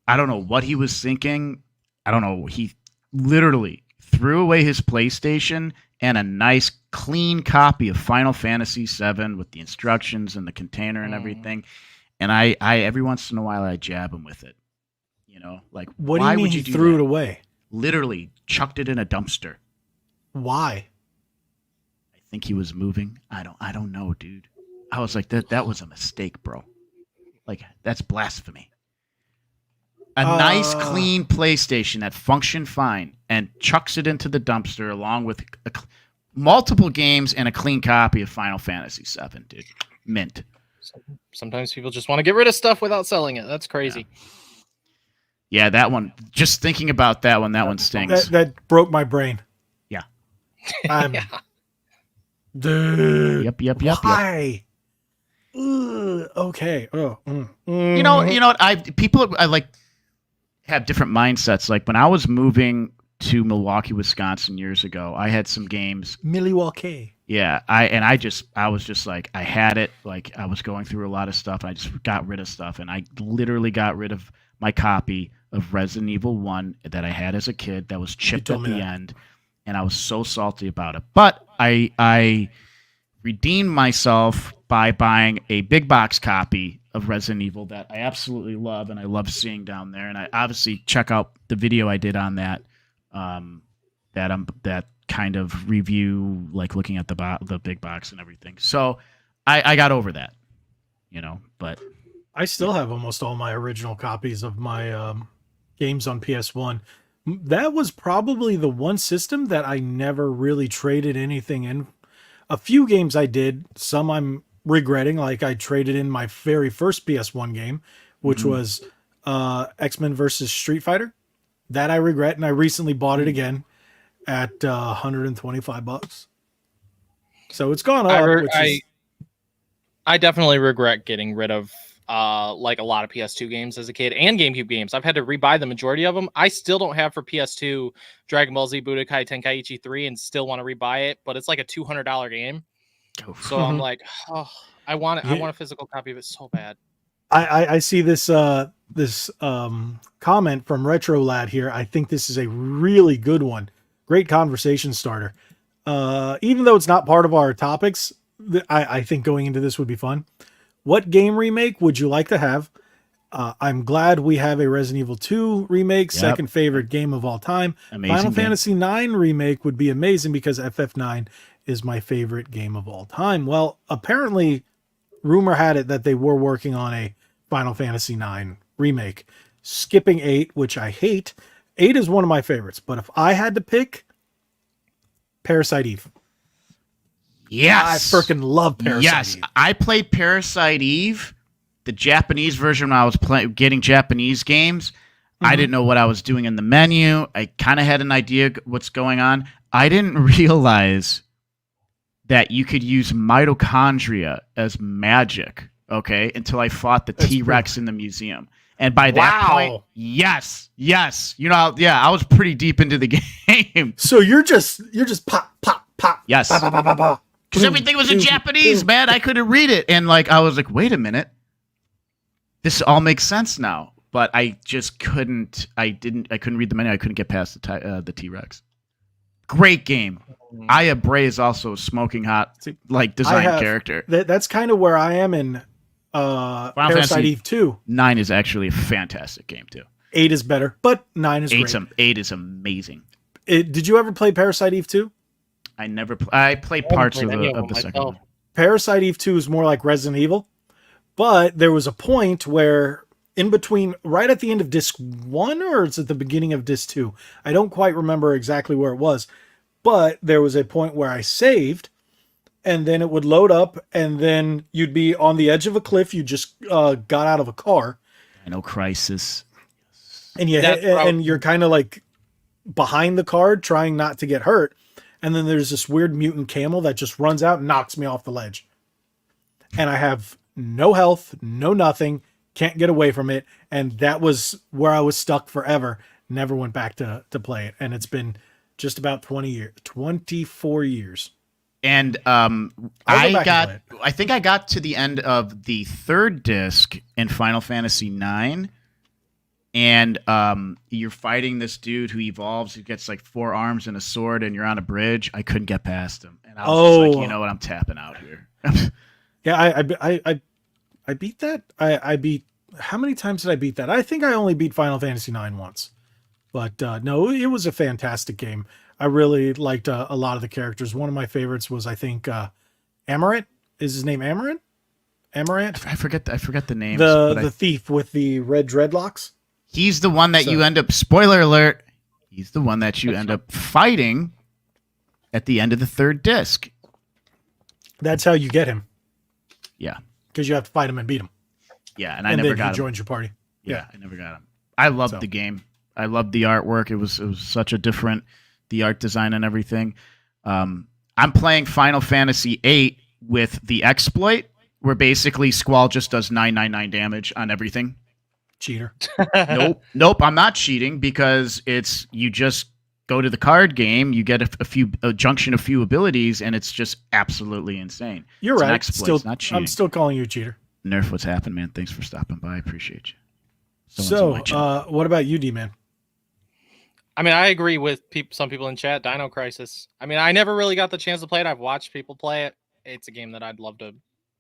I don't know what he was thinking. I don't know. He literally threw away his PlayStation and a nice clean copy of Final Fantasy VII with the instructions and the container and everything. And I every once in a while I jab him with it. You know, like
What do
why
you mean
would you
he
do
threw
that?
it away?
Literally chucked it in a dumpster.
Why?
I think he was moving. I don't know, dude. I was like, that was a mistake, bro. Like, that's blasphemy. A nice, clean PlayStation that functioned fine and chucks it into the dumpster along with multiple games and a clean copy of Final Fantasy VII, dude. Mint.
Sometimes people just want to get rid of stuff without selling it. That's crazy.
Yeah, that one. Just thinking about that one stings.
That broke my brain.
Yeah.
Yeah.
Dude.
Yep.
Why? Ugh, okay. Oh.
You know what? People like have different mindsets. Like when I was moving to Milwaukee, Wisconsin years ago, I had some games.
Milwaukee.
Yeah, I was just like, I had it. Like I was going through a lot of stuff. And I just got rid of stuff, and I literally got rid of my copy of Resident Evil 1 that I had as a kid that was chipped at the end, and I was so salty about it. But I redeemed myself by buying a big box copy of Resident Evil that I absolutely love, and I love seeing down there. And I obviously check out the video I did on that, that kind of review, like looking at the big box and everything. So I got over that, but
I still have almost all my original copies of my games on PS1. That was probably the one system that I never really traded anything in. A few games I did, some I'm regretting, like I traded in my very first PS1 game, which was X-Men versus Street Fighter. That I regret, and I recently bought it again at $125. So it's gone up.
I definitely regret getting rid of like a lot of PS2 games as a kid and GameCube games. I've had to rebuy the majority of them. I still don't have for PS2 Dragon Ball Z Budokai Tenkaichi 3 and still want to rebuy it, but it's like a $200 game. So I'm like, oh, I want a physical copy of it so bad.
I see this comment from Retro Lad here. I think this is a really good one. Great conversation starter. Even though it's not part of our topics, I think going into this would be fun. What game remake would you like to have? I'm glad we have a Resident Evil 2 remake, second favorite game of all time.
Amazing
Final
game.
Fantasy 9 remake would be amazing because FF9 is my favorite game of all time. Well, apparently, rumor had it that they were working on a Final Fantasy 9 remake. Skipping 8, which I hate. 8 is one of my favorites, but if I had to pick, Parasite Eve.
Yes.
I freaking love Parasite Eve.
I played Parasite Eve, the Japanese version when I was getting Japanese games. I didn't know what I was doing in the menu. I kind of had an idea what's going on. I didn't realize that you could use mitochondria as magic, okay, until I fought the T-Rex in the museum. And by that point, yes. I was pretty deep into the game.
So you're just pop.
Yes. Because everything was in Japanese, man. I couldn't read it. And I was like, wait a minute. This all makes sense now. But I just couldn't. I couldn't read the menu. I couldn't get past the T-Rex. Great game. Aya Bray is also a smoking hot design character.
That's kind of where I am in Parasite Eve 2.
9 is actually a fantastic game too.
8 is better, but 9 is great.
8 is amazing.
Did you ever play Parasite Eve 2?
I never. I played parts of the second one.
Parasite Eve 2 is more like Resident Evil, but there was a point where in between, right at the end of disc 1, or it's at the beginning of disc 2. I don't quite remember exactly where it was, but there was a point where I saved, and then it would load up, and then you'd be on the edge of a cliff. You just got out of a car.
Dino Crisis.
And you're kind of like behind the car, trying not to get hurt. And then there's this weird mutant camel that just runs out and knocks me off the ledge. And I have no health, no nothing, can't get away from it. And that was where I was stuck forever. Never went back to play it. And it's been just about 24 years.
And I think I got to the end of the third disc in Final Fantasy IX. And you're fighting this dude who evolves, who gets 4 arms and a sword, and you're on a bridge. I couldn't get past him, and I was just like, you know what, I'm tapping out here.
Yeah, I beat that. I beat. How many times did I beat that? I think I only beat Final Fantasy IX once, but no, it was a fantastic game. I really liked a lot of the characters. One of my favorites was, I think, Amarant. Is his name Amarant? Amarant?
I forget the name.
The thief with the red dreadlocks.
He's the one that you end up, spoiler alert, he's the one that you end up fighting at the end of the third disc.
That's how you get him.
Yeah.
Because you have to fight him and beat him.
Yeah, and I never got him.
He joins your party.
Yeah, I never got him. I loved the game. I loved the artwork. It was such a different, the art design and everything. I'm playing Final Fantasy VIII with the exploit, where basically Squall just does 999 damage on everything.
Cheater.
Nope. I'm not cheating because you just go to the card game, you get a junction of few abilities, and it's just absolutely insane.
You're
it's
right.
It's not cheating.
I'm still calling you a cheater.
Nerf, what's happened, man? Thanks for stopping by. I appreciate you.
So, what about you, D-Man?
I mean, I agree with some people in chat. Dino Crisis. I mean, I never really got the chance to play it. I've watched people play it. It's a game that I'd love to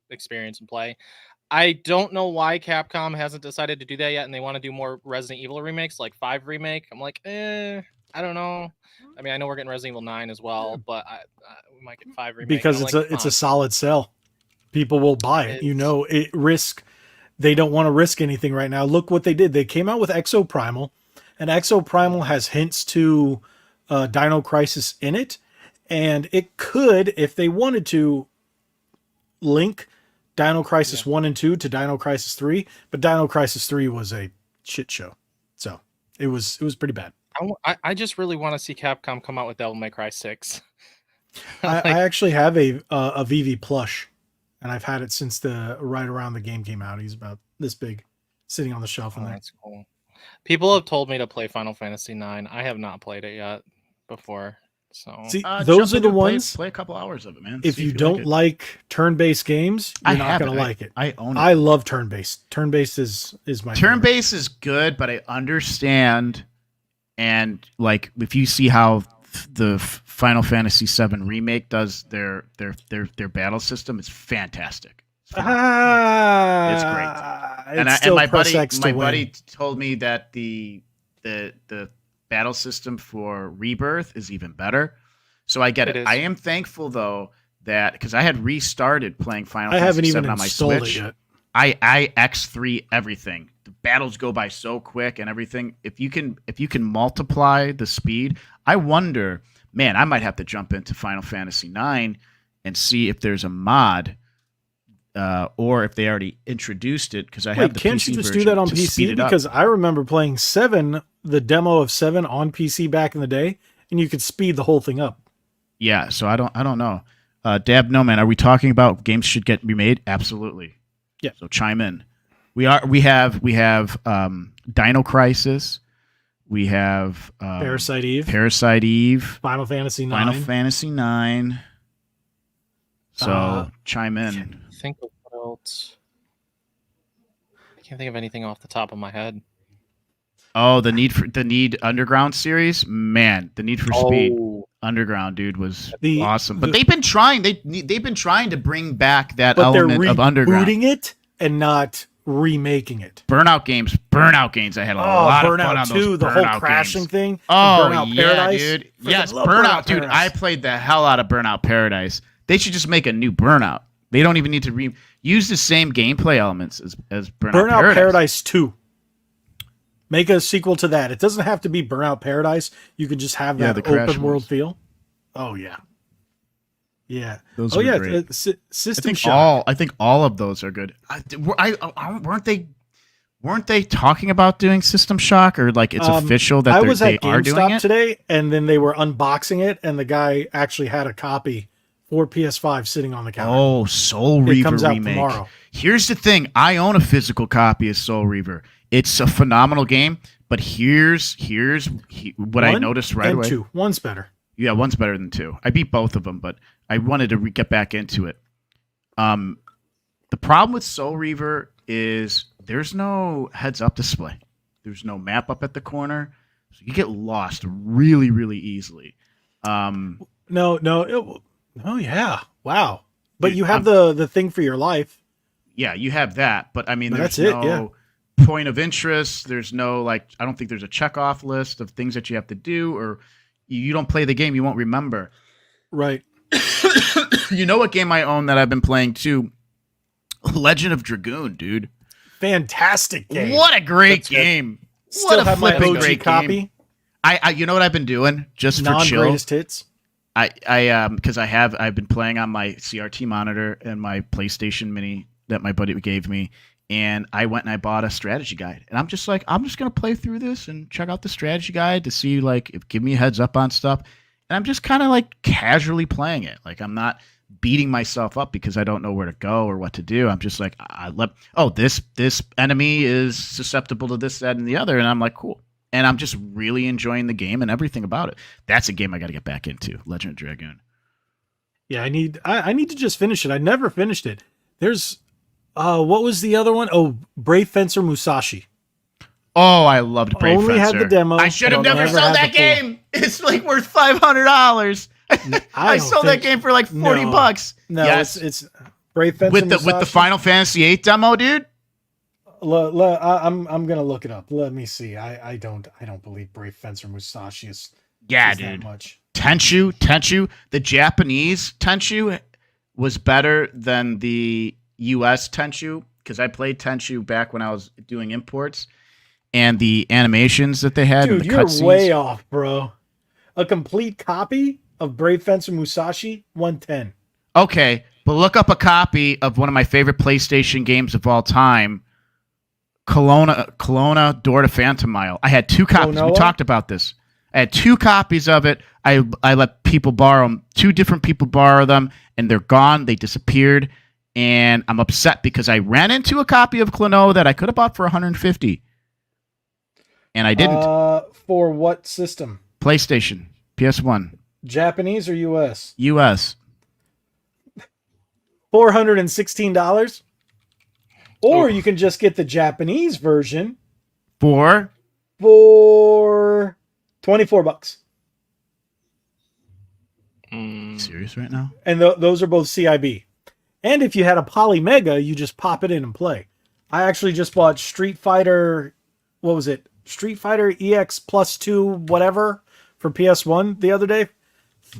experience and play. I don't know why Capcom hasn't decided to do that yet, and they want to do more Resident Evil remakes, like 5 remake. I'm like, I don't know. I mean, I know we're getting Resident Evil 9 as well, but we might get 5 remake.
Because it's a solid sell. People will buy it. They don't want to risk anything right now. Look what they did. They came out with Exo Primal, and Exo Primal has hints to Dino Crisis in it, and it could, if they wanted to, link Dino Crisis 1 and 2 to Dino Crisis 3, but Dino Crisis 3 was a shit show. So it was pretty bad.
I just really want to see Capcom come out with Devil May Cry 6.
I actually have a VV plush, and I've had it since right around the game came out. He's about this big, sitting on the shelf in there.
That's cool. People have told me to play Final Fantasy 9. I have not played it yet before. So
see, those are the ones.
Play a couple hours of it, man.
If you don't like turn-based games, you're not going to like it.
I own it.
I love turn-based. Turn-based is my
turn-based is good, but I understand. And like, if you see how the Final Fantasy VII remake does their battle system, it's fantastic. It's great. And my buddy told me that the battle system for Rebirth is even better. So I get it. I am thankful though that because I had restarted playing Final Fantasy VII on my Switch. It yet. I X3 everything. The battles go by so quick and everything. If you can multiply the speed, I wonder, man, I might have to jump into Final Fantasy IX and see if there's a mod or if they already introduced it because I have the
can't
PC
you just
version
do that on
to
PC?
speed it up.
Because I remember playing 7, the demo of 7 on PC back in the day, and you could speed the whole thing up.
Yeah, so I don't know. Dab, no man, are we talking about games should get remade? Absolutely.
Yeah. So
chime in. We have Dino Crisis. We have
Parasite Eve.
Final Fantasy 9. So chime in.
Think of what else. I can't think of anything off the top of my head.
Oh, the Need Underground series, man. The Need for Speed Underground, dude, was awesome. But they've been trying. They've been trying to bring back that element of Underground.
Rebooting it and not remaking it.
Burnout games. I had a lot of fun on those
the whole crashing thing.
Oh
Burnout
yeah,
Paradise.
dude. Yes, Burnout, dude. I played the hell out of Burnout Paradise. They should just make a new Burnout. They don't even need to use the same gameplay elements as
Burnout Paradise 2. Make a sequel to that. It doesn't have to be Burnout Paradise. You could just have that open world feel. Oh yeah, yeah.
Those are great.
System Shock.
I think all of those are good. Weren't they talking about doing System Shock or like it's official that they are doing it? I was at GameStop
today, and then they were unboxing it, and the guy actually had a copy for PS5 sitting on the counter.
Oh, Soul Reaver
comes out
remake.
Tomorrow.
Here's the thing: I own a physical copy of Soul Reaver. It's a phenomenal game, but here's what I noticed right away.
2. One's better.
Yeah, one's better than 2. I beat both of them, but I wanted to get back into it. The problem with Soul Reaver is there's no heads-up display. There's no map up at the corner, so you get lost really, really easily.
No. Oh yeah. Wow. But you have the thing for your life.
Yeah, you have that, but I mean,
there's
no point of interest. There's no I don't think there's a checkoff list of things that you have to do, or you don't play the game, you won't remember.
Right.
You know what game I own that I've been playing too? Legend of Dragoon, dude.
Fantastic game.
What a great game.
Still
what a flipping great
copy.
Game. I you know what I've been doing just for chill?
Non-greatest hits.
Because I've been playing on my CRT monitor and my PlayStation Mini that my buddy gave me, And I went and I bought a strategy guide. And I'm just like, I'm just going to play through this and check out the strategy guide to see, like, give me a heads up on stuff. And I'm just kind of like casually playing it. Like, I'm not beating myself up because I don't know where to go or what to do. I'm just like, this enemy is susceptible to this, that, and the other. And I'm like, cool. And I'm just really enjoying the game and everything about it. That's a game I got to get back into, Legend of Dragoon.
Yeah, I need to just finish it. I never finished it. There's what was the other one? Oh, Brave Fencer Musashi.
Oh, I loved Brave
Only
Fencer.
had the demo.
I should have never sold that game. It's like worth $500. I sold that game for like $40.
No,
yes,
it's Brave Fencer
with
Musashi.
the Final Fantasy VIII demo, dude.
I'm gonna look it up. Let me see. I don't believe Brave Fencer Musashi is
dude.
That much.
Tenchu, the Japanese Tenchu was better than the US Tenchu because I played Tenchu back when I was doing imports, and the animations that they had.
Dude,
and the
you're
cutscenes.
way off, bro. A complete copy of Brave Fencer Musashi, 110.
Okay, but look up a copy of one of my favorite PlayStation games of all time. Kelowna Door to Phantom Mile. I had 2 copies.
Klonoa?
We talked about this. I had 2 copies of it. I let people borrow them. 2 different people borrow them, and they're gone. They disappeared, and I'm upset because I ran into a copy of Klonoa that I could have bought for $150, and I didn't.
For what system?
PlayStation, PS1,
Japanese or US?
US.
$416. Or you can just get the Japanese version
for
$24.
Serious right now?
And those are both CIB. And if you had a Poly Mega, you just pop it in and play. I actually just bought Street Fighter, what was it? Street Fighter EX plus 2 whatever for PS1 the other day.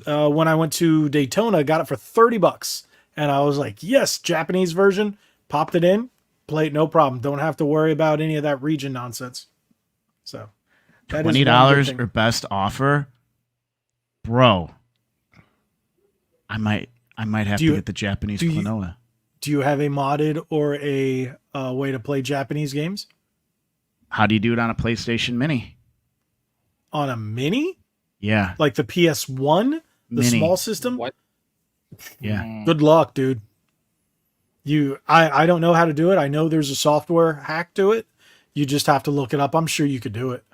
When I went to Daytona, got it for $30. And I was like, yes, Japanese version. Popped it in. Play it, no problem. Don't have to worry about any of that region nonsense. So that is
$20 or best offer, bro. I might have to get the Japanese Klonoa.
Do you have a modded or a way to play Japanese games?
How do you do it on a PlayStation Mini?
On a Mini?
Yeah,
like the PS1, the
Mini.
Small system.
What?
Yeah.
Good luck, dude. I don't know how to do it. I know there's a software hack to it. You just have to look it up. I'm sure you could do it.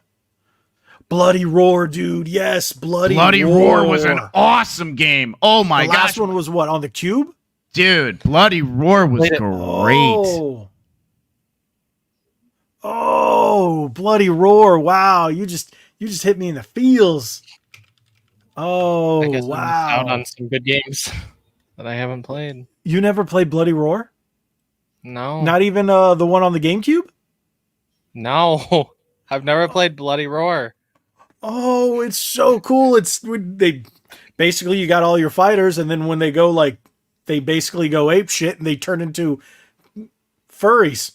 Bloody Roar, dude. Yes, Bloody
Roar was an awesome game. Oh my gosh.
The last one was what, on the Cube?
Dude, Bloody Roar was great.
Oh, Bloody Roar. Wow, you just hit me in the feels. Oh,
I guess
wow.
I'm out on some good games that I haven't played.
You never played Bloody Roar?
No.
Not even the one on the GameCube?
No. I've never played Bloody Roar.
Oh, it's so cool. They basically, you got all your fighters, and then when they go they basically go ape shit and they turn into furries.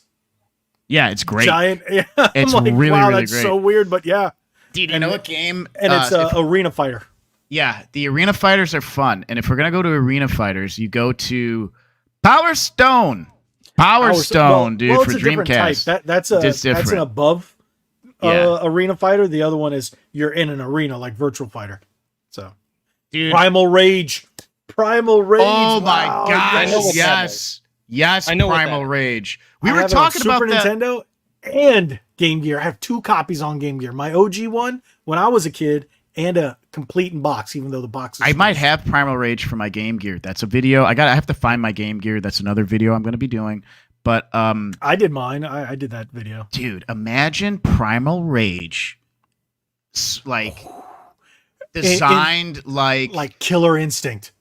Yeah, it's great.
Giant. Yeah.
It's
I'm like,
really,
wow,
really
that's
great.
so weird, but yeah.
Dude, you know what game?
And it's Arena Fighter.
Yeah, the Arena Fighters are fun. And if we're going to go to Arena Fighters, you go to Power Stone. Power Stone, dude,
it's
for
a different
Dreamcast.
Type. That's an above Arena Fighter. The other one is you're in an arena like Virtual Fighter. So,
dude.
Primal Rage.
Oh my
wow,
gosh. Yes,
I know
Primal Rage. We
I
were
have
talking
it on
about
Super Nintendo and Game Gear. I have 2 copies on Game Gear. My OG one when I was a kid, and a complete in box, even though the box is
might have Primal Rage for my Game Gear. That's a video. I have to find my Game Gear. That's another video I'm going to be doing. But
I did mine. I did that video.
Dude, imagine Primal Rage designed
like Killer Instinct.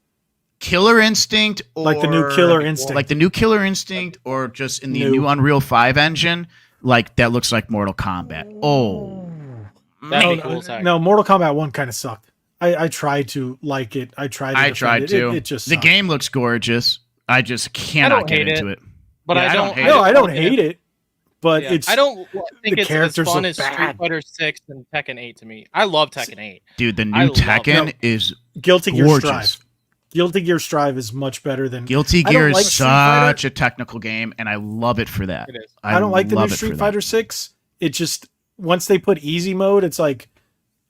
Killer Instinct, or
like the new Killer Instinct.
Like the new Killer Instinct, or just in the new Unreal 5 engine, like that looks like Mortal Kombat. Oh.
That'd be cool.
No, Mortal Kombat 1 kind of sucked. I tried to like it. I tried to. It just sucked.
The game looks gorgeous. I just cannot get into it.
But
yeah,
I don't.
I don't hate it. But it's.
I don't think it's as fun as
bad.
Street Fighter 6 and Tekken 8 to me. I love Tekken 8.
Dude, the new Tekken is
Guilty Gear
gorgeous.
Strive. Guilty Gear Strive is much better than
Guilty
I don't
Gear
like
is
Street Fighter.
such a technical game, and I love it for that.
It is.
I don't like the new
love it for
Street
that.
Fighter 6. It just once they put easy mode, it's like,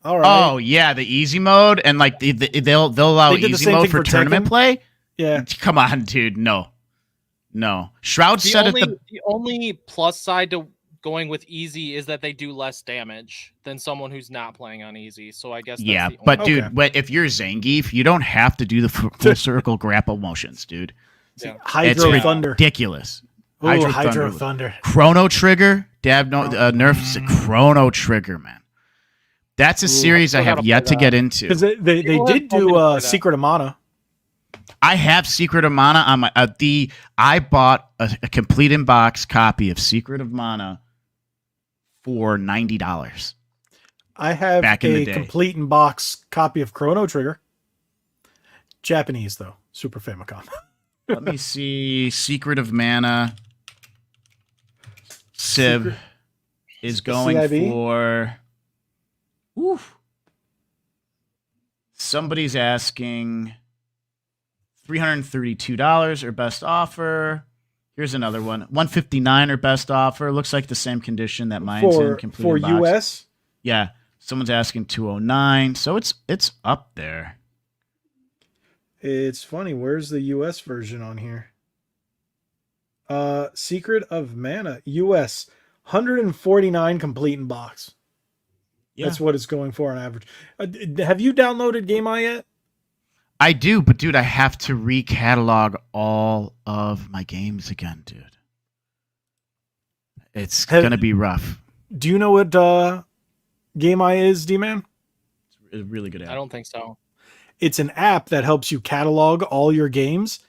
all right,
Oh yeah, the easy mode, and like they'll allow
They did the
easy
same
mode
thing
for
for
tournament
Tekken.
play.
yeah.
Come on, dude, no. Shroud
The
said
only,
it.
the only plus side to going with easy is that they do less damage than someone who's not playing on easy. So I guess that's
Yeah,
the
but
only...
dude,
Okay.
but if you're Zangief, you don't have to do the full circle grapple motions, dude.
Yeah.
Hydro
It's
Thunder.
ridiculous.
Ooh, Hydro Thunder.
Chrono Trigger. Nerf's a Chrono Trigger, man. That's a series I
still
have
gotta
yet
play
to get
that.
into.
Because they
People
did
have told me
do
to play that.
Secret of Mana.
I have Secret of Mana on my I bought a complete in box copy of Secret of Mana for $90.
I have
Back in the
a
day.
complete in box copy of Chrono Trigger. Japanese though, Super Famicom.
Let me see. Secret of Mana. Civ
Secret-
is going
CIB?
for. Oof. Somebody's asking $332 or best offer. Here's another one. $159 or best offer. Looks like the same condition that mine's in. Complete
for
in box.
US.
Yeah. Someone's asking $209. So it's up there.
It's funny. Where's the US version on here? Secret of Mana US 149 complete in box.
Yeah.
That's what it's going for on average. Have you downloaded Game Eye yet?
I do, but dude, I have to recatalog all of my games again, dude. It's gonna be rough.
Do you know what Game Eye is, D-Man?
It's a really good app.
I don't think so.
It's an app that helps you catalog all your games,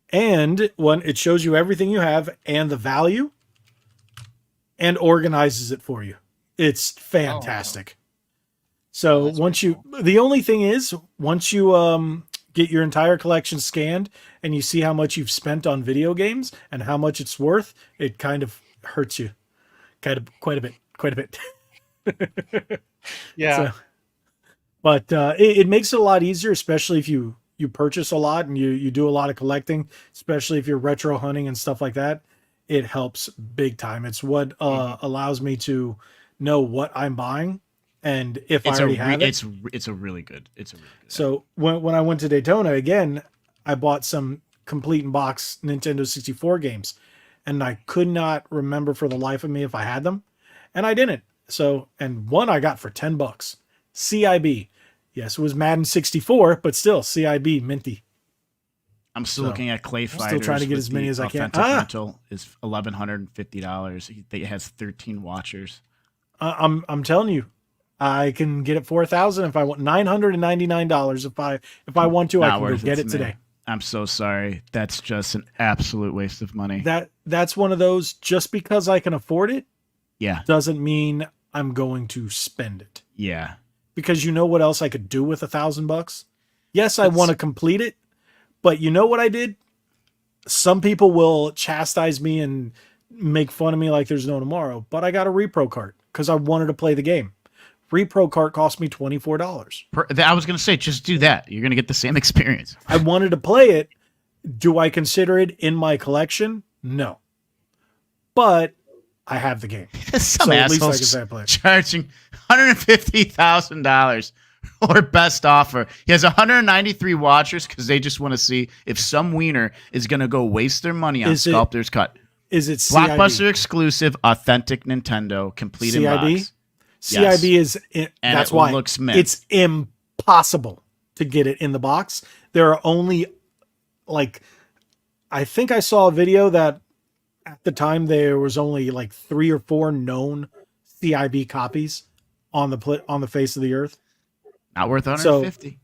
and when it shows you everything you have and the value, and organizes it for you. It's fantastic. So
that's
once
pretty
you, the only thing is, once you get your entire collection scanned and you see how much you've spent on video games and how much it's worth, it kind of hurts you, quite a bit.
Yeah.
So, but it makes it a lot easier, especially if you purchase a lot and you do a lot of collecting, especially if you're retro hunting and stuff like that. It helps big time. It's what allows me to know what I'm buying, and if I already have it.
It's a really good.
So when I went to Daytona again, I bought some complete in box Nintendo 64 games, and I could not remember for the life of me if I had them, and I didn't. So, and one I got for $10. CIB. Yes, it was Madden 64, but still CIB minty.
I'm still looking at Clay Fighters.
Still trying to get
with
as many
the
as I can.
authentic rental is $1,150. It has 13 watchers.
I'm telling you, I can get it 4,000 if I want. $999 if I want to. I
Not
can go
worth it
get
to
it
me.
today.
I'm so sorry. That's just an absolute waste of money.
That's one of those. Just because I can afford it
Yeah.
doesn't mean I'm going to spend it.
Yeah.
Because you know what else I could do with $1,000? Yes, I want to complete it, but you know what I did? Some people will chastise me and make fun of me like there's no tomorrow, but I got a repro cart because I wanted to play the game. Repro cart cost me $24.
I was going to say, just do that. You're going to get the same experience.
I wanted to play it. Do I consider it in my collection? No. But I have the game.
Some
So at least I can
assholes
say I play it.
charging $150,000 or best offer. He has 193 watchers because they just want to see if some wiener is going to go waste their money on
Is it
Sculptor's Cut.
Is it CIB?
Blockbuster exclusive, authentic Nintendo, complete in
CIB?
box.
CIB
Yes.
is
And
that's
it
why
looks mint.
it's impossible to get it in the box. There are only I think I saw a video that at the time there was only 3 or 4 known CIB copies on the face of the earth.
Not worth 150.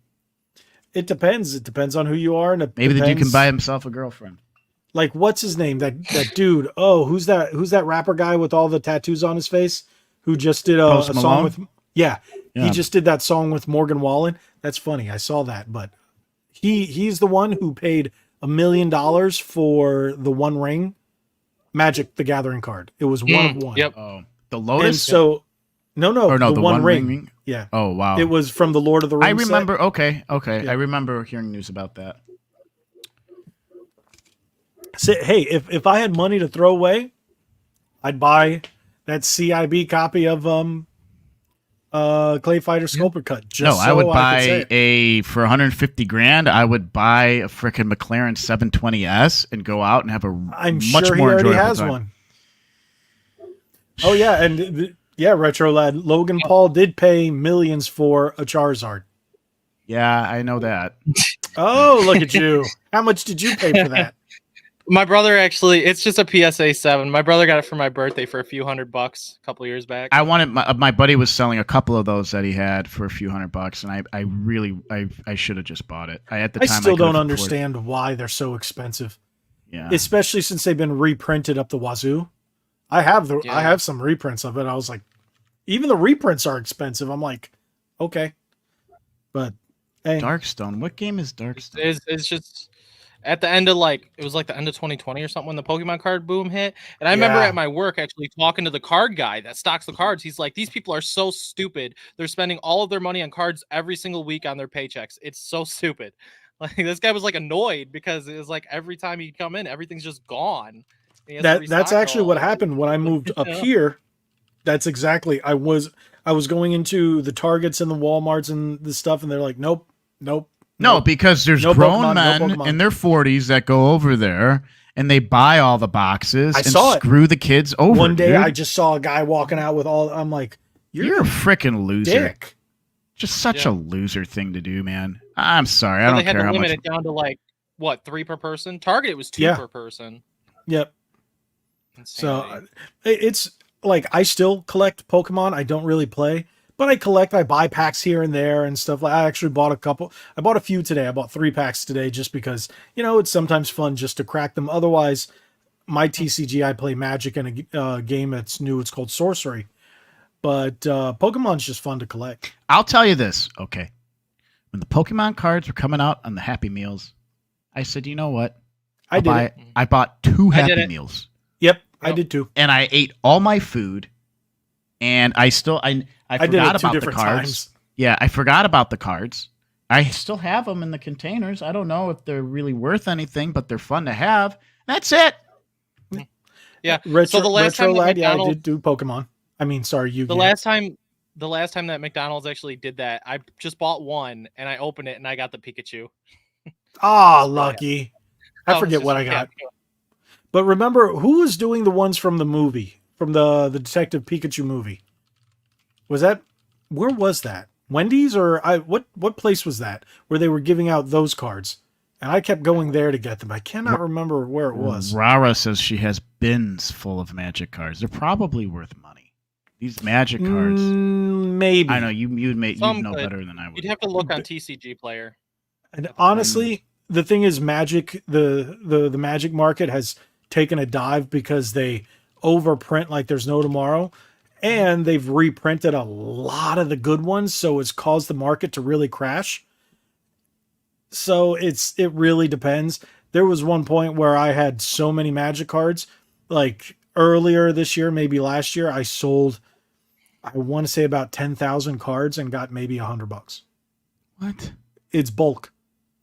It depends. It depends on who you are, and it
Maybe the dude can
depends-
buy himself a girlfriend.
what's his name? That dude. Oh, who's that rapper guy with all the tattoos on his face? Who just did a
Post
song
Malone?
with? Yeah,
Yeah.
he just did that song with Morgan Wallen. That's funny. I saw that, but he's the one who paid $1 million for the One Ring Magic the Gathering card. It was one of one.
Yep.
Oh, the
And
Lotus?
so, no,
Or no,
the One Ring.
Ring?
Yeah,
Oh, wow.
it was from the Lord of the Rings.
I remember.
set.
Okay.
Yeah.
I remember hearing news about that.
Say, hey, if I had money to throw away, I'd buy that CIB copy of Clay Fighter Sculptor Cut. Just
I would
could
buy
say it.
for 150 grand. I would buy a freaking McLaren 720S and go out and have a
I'm
much
sure he
more
already
enjoyable
has
time.
one. Oh yeah, and Retro Lad, Logan Paul did pay millions for a Charizard.
Yeah, I know that.
Oh, look at you! How much did you pay for that?
My brother actually, it's just a PSA 7. My brother got it for my birthday for a few $100 a couple years back.
I wanted my buddy was selling a couple of those that he had for a few $100, and I really should have just bought it. I
still don't understand why they're so expensive.
Yeah,
especially since they've been reprinted up the wazoo. I have some reprints of it. I was like, even the reprints are expensive. I'm like, okay, but hey,
Darkstone. What game is Darkstone?
It's just at the end of it was like the end of 2020 or something when the Pokemon card boom hit. And I remember at my work actually talking to the card guy that stocks the cards. He's like, these people are so stupid. They're spending all of their money on cards every single week on their paychecks. It's so stupid. Like this guy was like annoyed because it was like every time he'd come in, everything's just gone.
That's actually what happened when I moved up here. That's exactly. I was going into the Targets and the Walmarts and the stuff, and they're like, nope.
No, because there's grown
Pokemon,
men in their 40s that go over there and they buy all the boxes and screw the kids over.
One day
dude.
I just saw a guy walking out with all. I'm like,
you're a freaking loser.
Dick.
Just such a loser thing to do, man. I'm sorry. I don't care how much.
They had to limit it down to 3 per person. Target it was 2 per person.
Yep.
Insanity.
So it's like I still collect Pokemon. I don't really play. But I buy packs here and there and stuff. Like I actually bought a couple. I bought a few today. I bought 3 packs today just because, it's sometimes fun just to crack them. Otherwise, my TCG, I play Magic in a game that's new. It's called Sorcery. But Pokemon's just fun to collect.
I'll tell you this, okay? When the Pokemon cards were coming out on the Happy Meals, I said, you know what? I bought 2 Happy Meals.
Yep, I did too.
And I ate all my food. And I forgot about the cards.
Times.
Yeah, I forgot about the cards. I still have them in the containers. I don't know if they're really worth anything, but they're fun to have. That's it.
Yeah.
So
the last time
I did do Pokemon. I mean, sorry, you.
The last time that McDonald's actually did that, I just bought one and I opened it and I got the Pikachu.
Lucky. I forget what I got. But remember, who was doing the ones from the movie? From the Detective Pikachu movie. Where was that? Wendy's or what place was that where they were giving out those cards? And I kept going there to get them. I cannot remember where it was.
Rara says she has bins full of Magic cards. They're probably worth money. These Magic cards.
Maybe.
I know you'd know better than I would.
You'd have to look on TCG Player.
And honestly, the thing is Magic, the Magic market has taken a dive because they overprint like there's no tomorrow, and they've reprinted a lot of the good ones, so it's caused the market to really crash. So it really depends. There was one point where I had so many Magic cards, like earlier this year, maybe last year, I sold, I want to say about 10,000 cards and got maybe $100.
What?
It's bulk.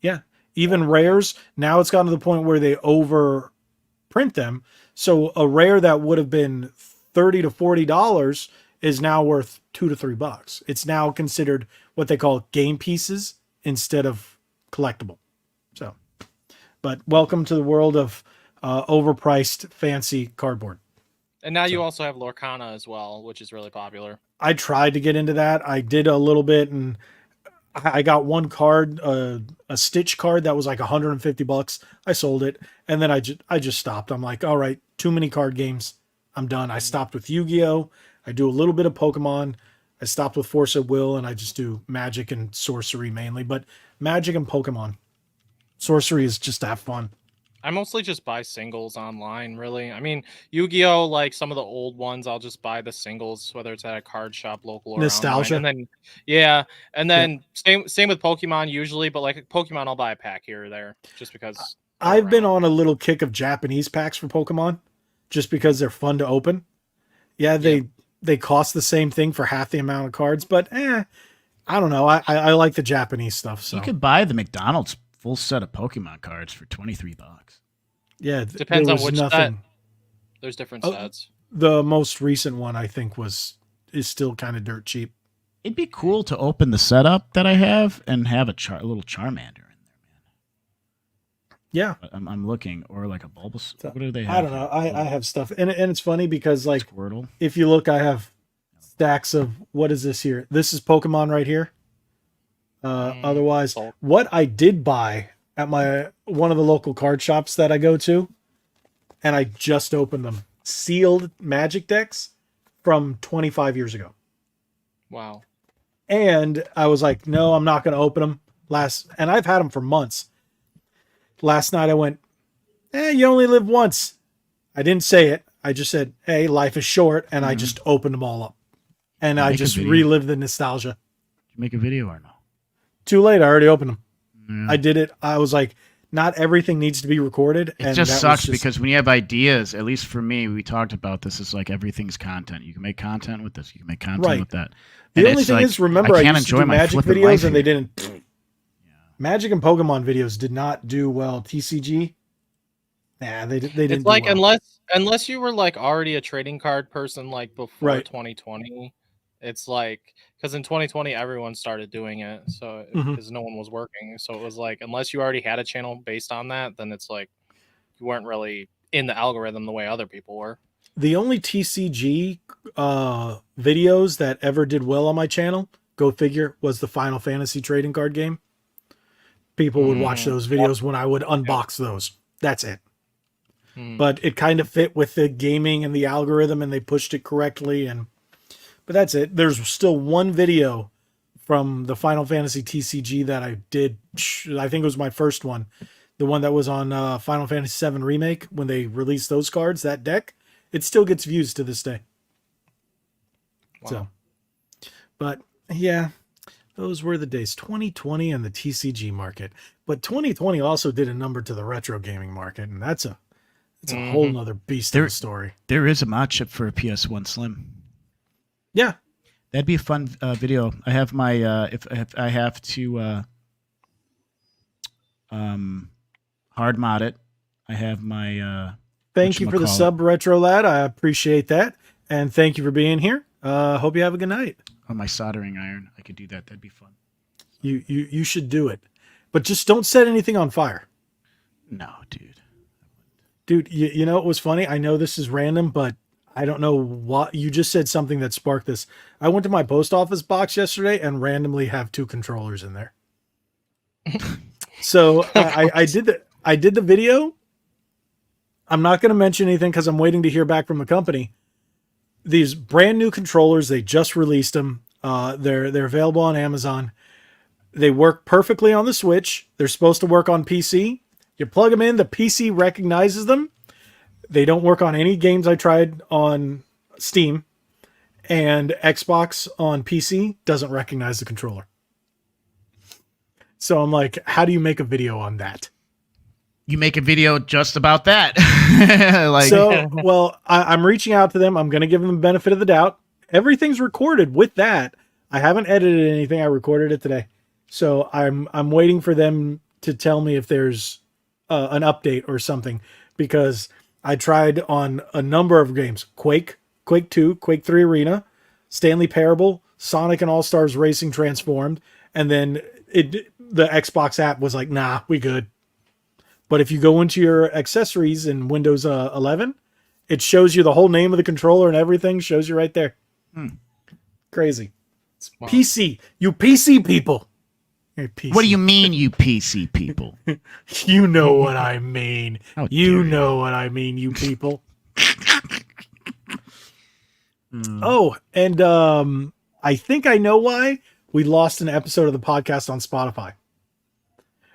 Yeah. Even rares, now it's gotten to the point where they overprint them. So a rare that would have been $30 to $40 is now worth $2 to $3. It's now considered what they call game pieces instead of collectible. So, but welcome to the world of overpriced fancy cardboard.
And now you also have Lorcana as well, which is really popular.
I tried to get into that. I did a little bit, and I got one card, a Stitch card that was like $150. I sold it, and then I just stopped. I'm like, all right, too many card games. I'm done. I stopped with Yu-Gi-Oh! I do a little bit of Pokemon. I stopped with Force at Will, and I just do Magic and Sorcery mainly. But Magic and Pokemon. Sorcery is just to have fun.
I mostly just buy singles online, really. I mean, Yu-Gi-Oh, like some of the old ones, I'll just buy the singles, whether it's at a card shop, local, or
nostalgia.
Online. And then same with Pokemon usually, but like Pokemon, I'll buy a pack here or there just because.
I've been on a little kick of Japanese packs for Pokemon, just because they're fun to open. Yeah, they cost the same thing for half the amount of cards, but I don't know. I like the Japanese stuff. So
you could buy the McDonald's full set of Pokemon cards for $23.
Yeah,
Depends
there
on
was
which
nothing.
set. There's different
Oh,
sets.
The most recent one I think is still kind of dirt cheap.
It'd be cool to open the setup that I have and have a little Charmander in there, man.
Yeah,
But I'm looking, or like a Bulbasaur.
So,
What do they have?
I don't know. I have stuff, and it's funny because like
Squirtle.
if you look, I have stacks of what is this here? This is Pokemon right here. Otherwise,
Bulk.
what I did buy at one of the local card shops that I go to, and I just opened them, sealed Magic decks from 25 years ago.
Wow.
And I was like, no, I'm not going to open them. And I've had them for months. Last night I went, you only live once. I didn't say it. I just said, hey, life is short. And I just opened them all up. And I just relived the nostalgia.
Did you make a video or no?
Too late. I already opened them.
Yeah.
I did it. I was like, not everything needs to be recorded.
It just sucks because when you have ideas, at least for me, we talked about this, it's like everything's content. You can make content with this. You can make content with that.
The only thing is, remember, I used to do Magic videos and they didn't.
Yeah.
Magic and Pokemon videos did not do well. TCG, nah, they didn't.
It's like
do well.
unless you were like already a trading card person like before
Right.
2020, it's like because in 2020 everyone started doing it, so because no one was working, so it was like unless you already had a channel based on that, then it's like you weren't really in the algorithm the way other people were.
The only TCG videos that ever did well on my channel, go figure, was the Final Fantasy trading card game. People would watch those videos when I would unbox those. That's it. But it kind of fit with the gaming and the algorithm, and they pushed it correctly. But that's it. There's still one video from the Final Fantasy TCG that I did. I think it was my first one. The one that was on Final Fantasy VII Remake when they released those cards, that deck. It still gets views to this day. Wow. So, but yeah, those were the days. 2020 and the TCG market. But 2020 also did a number to the retro gaming market, and that's a whole nother beast of a story.
There is a mod chip for a PS1 Slim.
Yeah,
that'd be a fun video. I have my if I have to hard mod it, I have my.
Thank you for the sub, Retro Lad. I appreciate that. And thank you for being here. Hope you have a good night.
On my soldering iron, I could do that. That'd be fun.
You should do it. But just don't set anything on fire.
No, dude.
Dude, you know what was funny? I know this is random, but I don't know what. You just said something that sparked this. I went to my post office box yesterday and randomly have 2 controllers in there. So I did the video. I'm not going to mention anything because I'm waiting to hear back from the company. These brand new controllers, they just released them. They're available on Amazon. They work perfectly on the Switch. They're supposed to work on PC. You plug them in, the PC recognizes them. They don't work on any games I tried on Steam. And Xbox on PC doesn't recognize the controller. So I'm like, how do you make a video on that?
You make a video just about that.
I'm reaching out to them. I'm going to give them the benefit of the doubt. Everything's recorded with that. I haven't edited anything. I recorded it today. So I'm waiting for them to tell me if there's an update or something, because I tried on a number of games: Quake 2, Quake 3 Arena, Stanley Parable, Sonic and All-Stars Racing Transformed, and then the Xbox app was like, nah, we good. But if you go into your accessories in Windows 11, it shows you the whole name of the controller and everything, shows you right there. Crazy. Wow. PC. You PC people. PC.
What do you mean, you PC people?
You know what I mean. You know what I mean, you people. Oh, and I think I know why we lost an episode of the podcast on Spotify.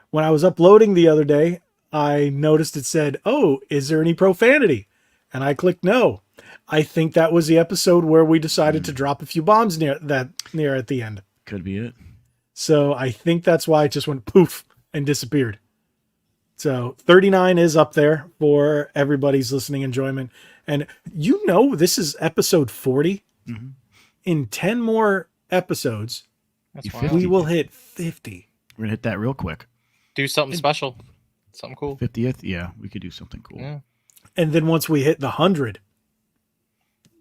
When I was uploading the other day, I noticed it said, "Oh, is there any profanity?" And I clicked no. I think that was the episode where we decided to drop a few bombs near at the end.
Could be it.
So I think that's why it just went poof and disappeared. So 39 is up there for everybody's listening enjoyment. And this is episode 40. Mm-hmm. In 10 more episodes, we will hit 50.
We're going to hit that real quick.
Do something special. Something cool.
50th. Yeah, we could do something cool.
Yeah.
And then once we hit the 100,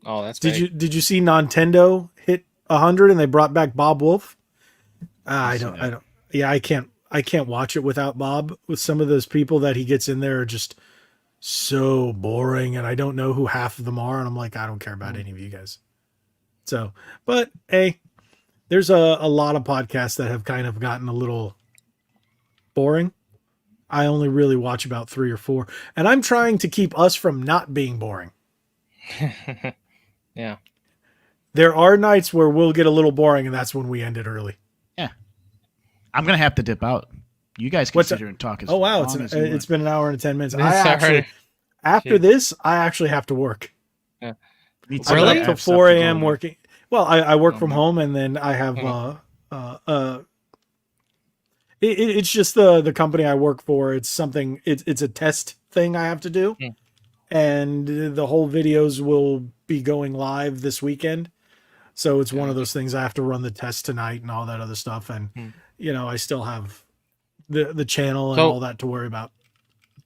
Oh, that's big.
did you see Nintendo hit 100 and they brought back Bob Wolf? I don't. Yeah, I can't watch it without Bob. With some of those people that he gets in there are just so boring, and I don't know who half of them are, and I'm like, I don't care about any of you guys. So, but hey, there's a lot of podcasts that have kind of gotten a little boring. I only really watch about 3 or 4, and I'm trying to keep us from not being boring.
Yeah.
There are nights where we'll get a little boring, and that's when we end it early.
Yeah. I'm going to have to dip out. You guys can sit here and talk as
Oh, wow.
long as you want.
It's been an hour and 10 minutes.
Sorry.
After this, I actually have to work.
Yeah.
Me too.
I'm
Really?
up
I
to
have stuff
4
to go
a.m.
on.
working. Well, I work from
no.
home, and then I have it's just the company I work for. It's something. It's a test thing I have to do, and the whole videos will be going live this weekend. So it's one of those things I have to run the test tonight and all that other stuff, and I still have the channel and all that to worry about.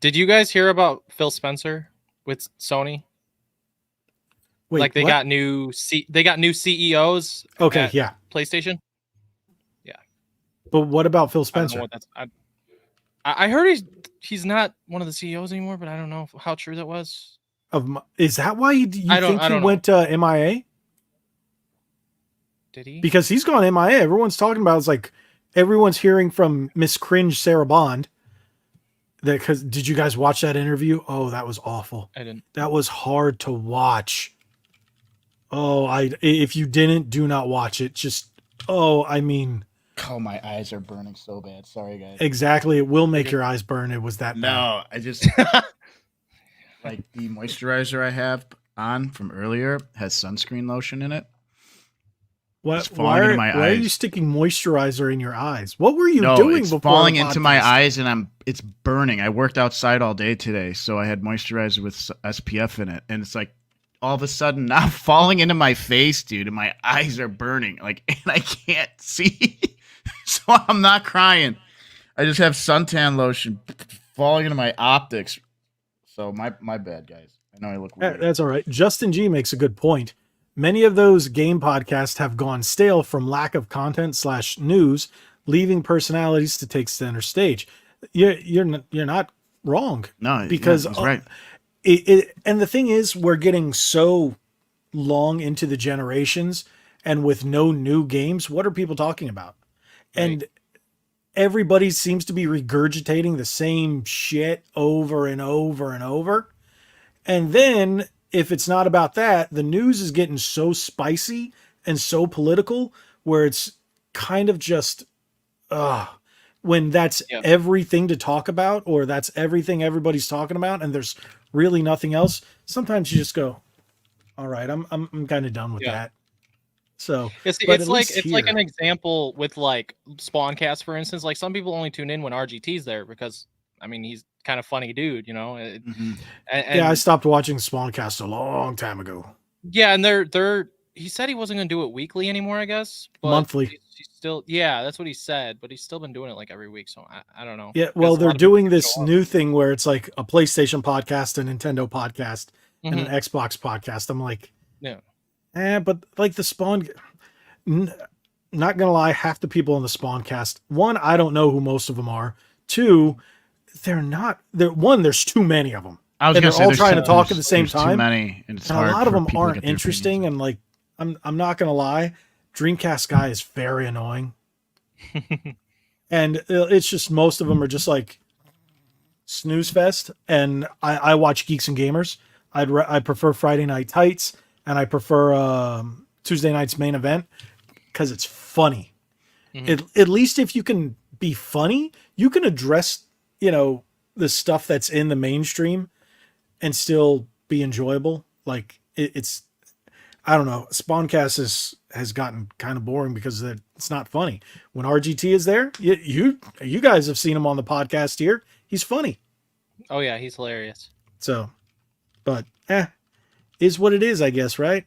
Did you guys hear about Phil Spencer with Sony?
Wait,
like they
what?
got new CEOs.
Okay,
at
yeah.
PlayStation.
But what about Phil
I don't know
Spencer?
what that's. I heard he's not one of the CEOs anymore, but I don't know how true that was.
Is that why you think
I
he
don't
went MIA?
Did he?
Because he's gone MIA. Everyone's talking about it's like everyone's hearing from Miss Cringe Sarah Bond. Because did you guys watch that interview? Oh, that was awful.
I didn't.
That was hard to watch. Oh, if you didn't, do not watch it. Oh,
my eyes are burning so bad. Sorry, guys.
exactly. It will make your eyes burn. It was that bad.
No, I just like the moisturizer I have on from earlier has sunscreen lotion in it.
What?
It's falling into my
why are
eyes.
you sticking moisturizer in your eyes? What were you
No,
doing
it's
before
falling
the
into my
podcast?
eyes and it's burning. I worked outside all day today, so I had moisturizer with SPF in it, and it's like all of a sudden now falling into my face, dude, and my eyes are burning, like, and I can't see. So I'm not crying. I just have suntan lotion falling into my optics. So my bad, guys. I know I look weird.
That's all right. Justin G makes a good point. Many of those game podcasts have gone stale from lack of content / news, leaving personalities to take center stage. You're not wrong.
No,
because
he's right.
And the thing is, we're getting so long into the generations, and with no new games, what are people talking about?
Right.
And everybody seems to be regurgitating the same shit over and over and over. And then if it's not about that, the news is getting so spicy and so political where it's kind of just, when that's everything to talk about, or that's everything everybody's talking about, and there's really nothing else. Sometimes you just go, all right, I'm kind of done with that. So
it's like an example with like Spawncast, for instance. Like some people only tune in when RGT's there because he's kind of funny dude, And,
I stopped watching Spawncast a long time ago.
Yeah, and he said he wasn't going to do it weekly anymore, I guess. But
monthly.
He's still, that's what he said. But he's still been doing it like every week. So I don't know.
Yeah, well, they're doing this new thing where it's like a PlayStation podcast, a Nintendo podcast, and an Xbox podcast. I'm like, but like the Spawn, not gonna lie, half the people in the Spawncast, one, I don't know who most of them are. Two, there's too many of them.
I was
and
gonna
they're
say
all trying to talk at the same time.
Too many, and
a lot of them aren't interesting. And like, I'm not gonna lie, Dreamcast guy is very annoying. And it's just most of them are just like snooze fest. And I watch Geeks and Gamers. I prefer Friday Night Tights, and I prefer Tuesday night's Main Event because it's funny. At least if you can be funny, you can address the stuff that's in the mainstream and still be enjoyable. Like it's I don't know. Spawncast has gotten kind of boring because it's not funny. When RGT is there, you guys have seen him on the podcast here. He's funny.
Oh yeah, he's hilarious.
So, but is what it is, I guess, right?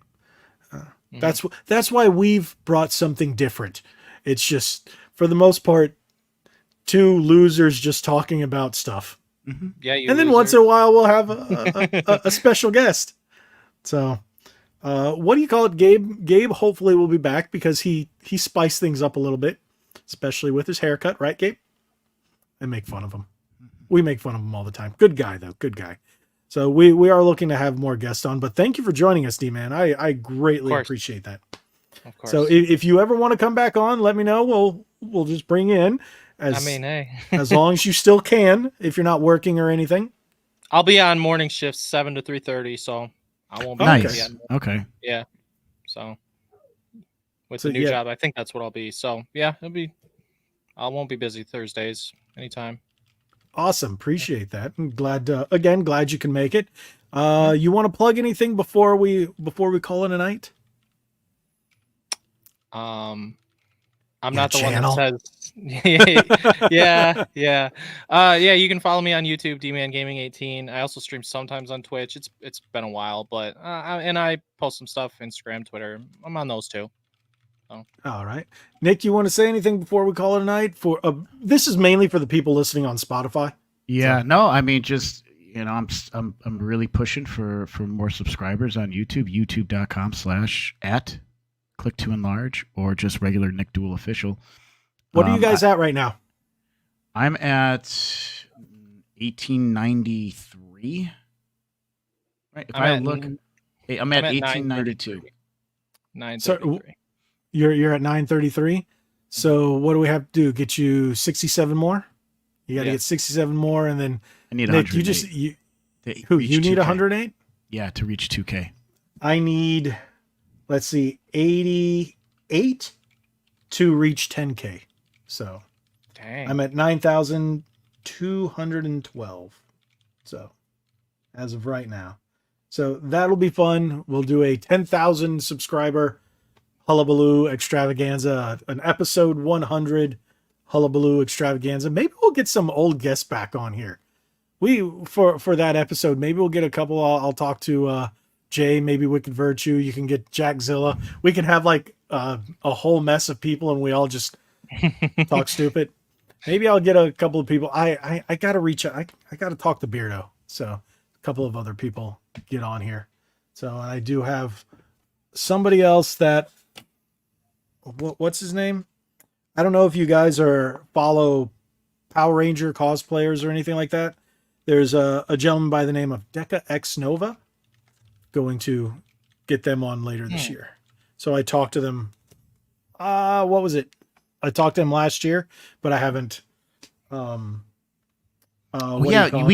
That's why we've brought something different. It's just for the most part, two losers just talking about stuff.
Yeah, you
and then
loser.
once in a while we'll have a special guest. So, what do you call it, Gabe? Gabe hopefully will be back because he spiced things up a little bit, especially with his haircut, right, Gabe? I make fun of him. We make fun of him all the time. Good guy though, good guy. So we are looking to have more guests on, but thank you for joining us, D-Man. I greatly appreciate that.
Of course.
So if you ever want to come back on, let me know. We'll just bring you in.
Hey.
As long as you still can, if you're not working or anything.
I'll be on morning shifts 7 to 3:30, so I won't be
nice. Okay.
Yeah. So with the new job, I think that's what I'll be. So yeah, I won't be busy Thursdays anytime.
Awesome. Appreciate that. I'm glad you can make it. You want to plug anything before we call it a night?
I'm not the channel one that says yeah. Yeah, you can follow me on YouTube, D-Man Gaming 18. I also stream sometimes on Twitch. It's been a while, but and I post some stuff Instagram, Twitter. I'm on those too. So.
All right. Nick, you want to say anything before we call it a night? For this is mainly for the people listening on Spotify.
Yeah, no, I mean just I'm really pushing for more subscribers on YouTube, youtube.com/@ click to enlarge, or just regular Nick Duel official.
What are you guys at right now?
I'm at 1893. Right. If I look, I'm at 1892.
933.
So you're at 933. So what do we have to do? Get you 67 more? You got to get 67 more, and then
I need
Nick,
108.
You need 108?
Yeah, to reach 2K.
I need, let's see, 88 to reach 10K. So
dang.
I'm at 9,212. So as of right now. So that'll be fun. We'll do a 10,000 subscriber Hullabaloo extravaganza, an episode 100 Hullabaloo extravaganza. Maybe we'll get some old guests back on here. For that episode, maybe we'll get a couple. I'll talk to Jay, maybe Wicked Virtue. You can get Jackzilla. We can have like a whole mess of people, and we all just talk stupid. Maybe I'll get a couple of people. I gotta reach out. I gotta talk to Beardo. So a couple of other people get on here. So I do have somebody else that. What's his name? I don't know if you guys follow Power Ranger cosplayers or anything like that. There's a gentleman by the name of Deca X Nova. Going to get them on later this year. So I talked to them. What was it? I talked to him last year, but I haven't.
We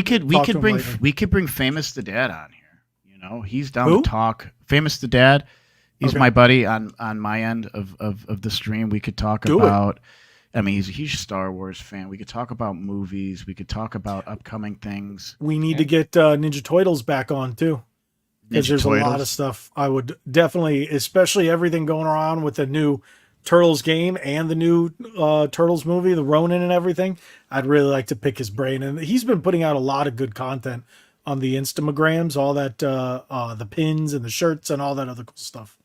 could bring Famous the Dad on here. You know, he's down to talk. Famous the Dad. He's my buddy on my end of the stream. We could talk about. I mean, he's a huge Star Wars fan. We could talk about movies. We could talk about upcoming things.
We need to get Ninja Turtles back on too, because there's a lot of stuff. I would definitely, especially everything going around with the new Turtles game and the new Turtles movie, the Ronin and everything. I'd really like to pick his brain, and he's been putting out a lot of good content on the Instagrams, all that the pins and the shirts and all that other cool stuff.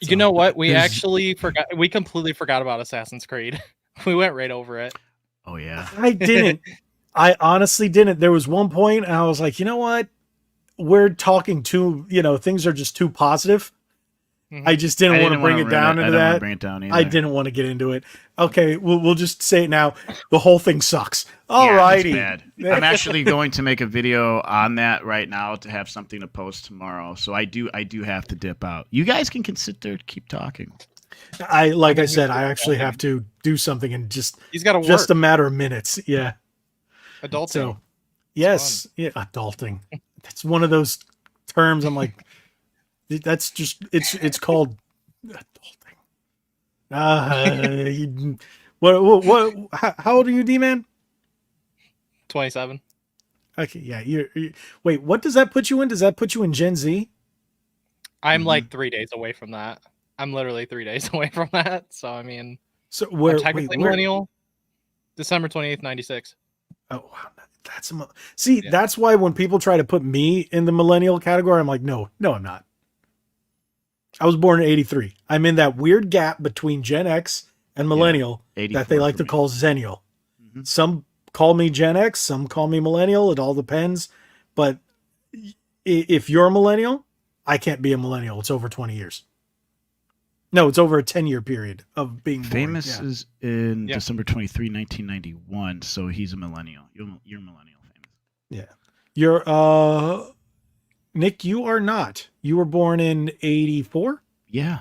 So,
you know what? We actually forgot. We completely forgot about Assassin's Creed. We went right over it.
Oh yeah.
I didn't. I honestly didn't. There was one point and I was like, you know what? We're talking too, things are just too positive. Mm-hmm. I just didn't want to bring it down into that. I didn't want to get into it. Okay, we'll just say it now. The whole thing sucks. All righty.
Bad. I'm actually going to make a video on that right now to have something to post tomorrow. So I do have to dip out. You guys can sit there and keep talking.
I said, I actually have to do something in
he's got to work.
Just a matter of minutes. Yeah.
Adulting.
So, yes. Yeah. Adulting. That's one of those terms. I'm like, that's just, it's called adulting. How old are you, D-Man?
27.
Okay. Yeah. Wait, what does that put you in? Does that put you in Gen Z?
I'm like 3 days away from that. I'm literally 3 days away from that. So, I mean,
I'm
technically millennial. December 28th, 96.
Oh, wow. That's why when people try to put me in the millennial category, I'm like, no, I'm not. I was born in 83. I'm in that weird gap between Gen X and millennial that they like to call Zennial. Mm-hmm. Some call me Gen X, some call me millennial. It all depends. But if you're a millennial, I can't be a millennial. It's over 20 years. No, it's over a 10-year period of being born.
Famous
Yeah.
is in December 23, 1991, so he's a millennial. You're millennial famous.
Yeah. You're Nick, you are not. You were born in 84?
Yeah.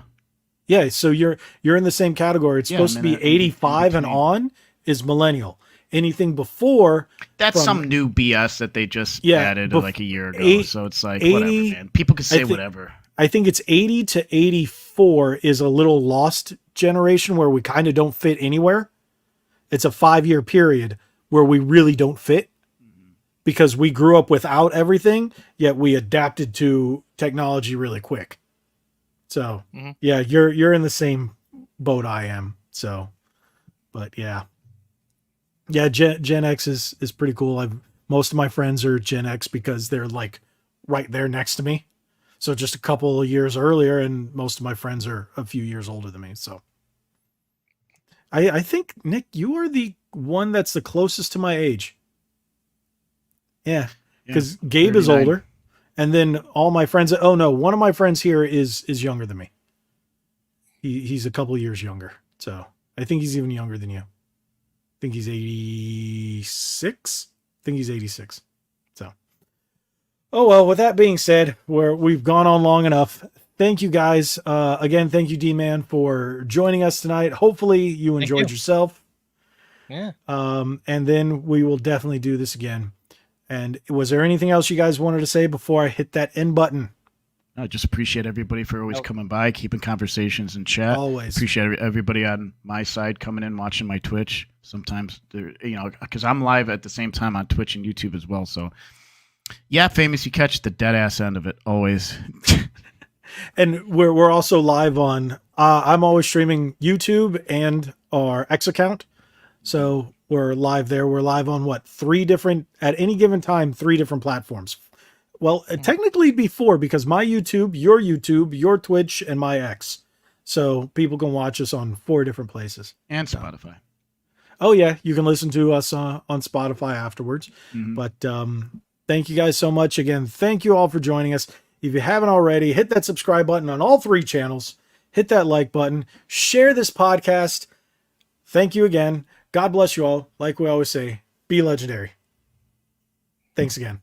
Yeah, so you're in the same category. It's supposed to be 85 and
between.
on is millennial. Anything before
That's
from-
some new BS that they just
Yeah,
added like a year ago. So it's like
80
whatever, man. People can say
think-
whatever.
I think it's 80 to 84 is a little lost generation where we kind of don't fit anywhere. It's a 5-year period where we really don't fit because we grew up without everything, yet we adapted to technology really quick. So yeah, you're in the same boat I am. So, but yeah, Gen X is pretty cool. Most of my friends are Gen X because they're like right there next to me. So just a couple of years earlier, and most of my friends are a few years older than me. So I think, Nick, you are the one that's the closest to my age. Yeah, because Gabe is
39.
older, and then all my friends. Oh no, one of my friends here is younger than me. He's a couple of years younger, so I think he's even younger than you. I think he's 86. I think he's 86. So, oh well. With that being said, we've gone on long enough. Thank you guys again. Thank you, D-Man, for joining us tonight. Hopefully, you enjoyed yourself.
Yeah.
And then we will definitely do this again. And was there anything else you guys wanted to say before I hit that end button?
I just appreciate everybody for always coming by, keeping conversations in chat.
Always.
Appreciate everybody on my side coming in, watching my Twitch. Sometimes, because I'm live at the same time on Twitch and YouTube as well. So, yeah, famous, you catch the dead ass end of it always.
And we're also live on. I'm always streaming YouTube and our X account, so we're live there. We're live on at any given time, 3 different platforms. Well, technically before, because my YouTube, your Twitch, and my X. So people can watch us on 4 different places.
And Spotify.
Oh, yeah. You can listen to us on Spotify afterwards.
Mhm.
But thank you guys so much. Again, thank you all for joining us. If you haven't already, hit that subscribe button on all 3 channels. Hit that like button. Share this podcast. Thank you again. God bless you all. Like we always say, be legendary. Thanks again.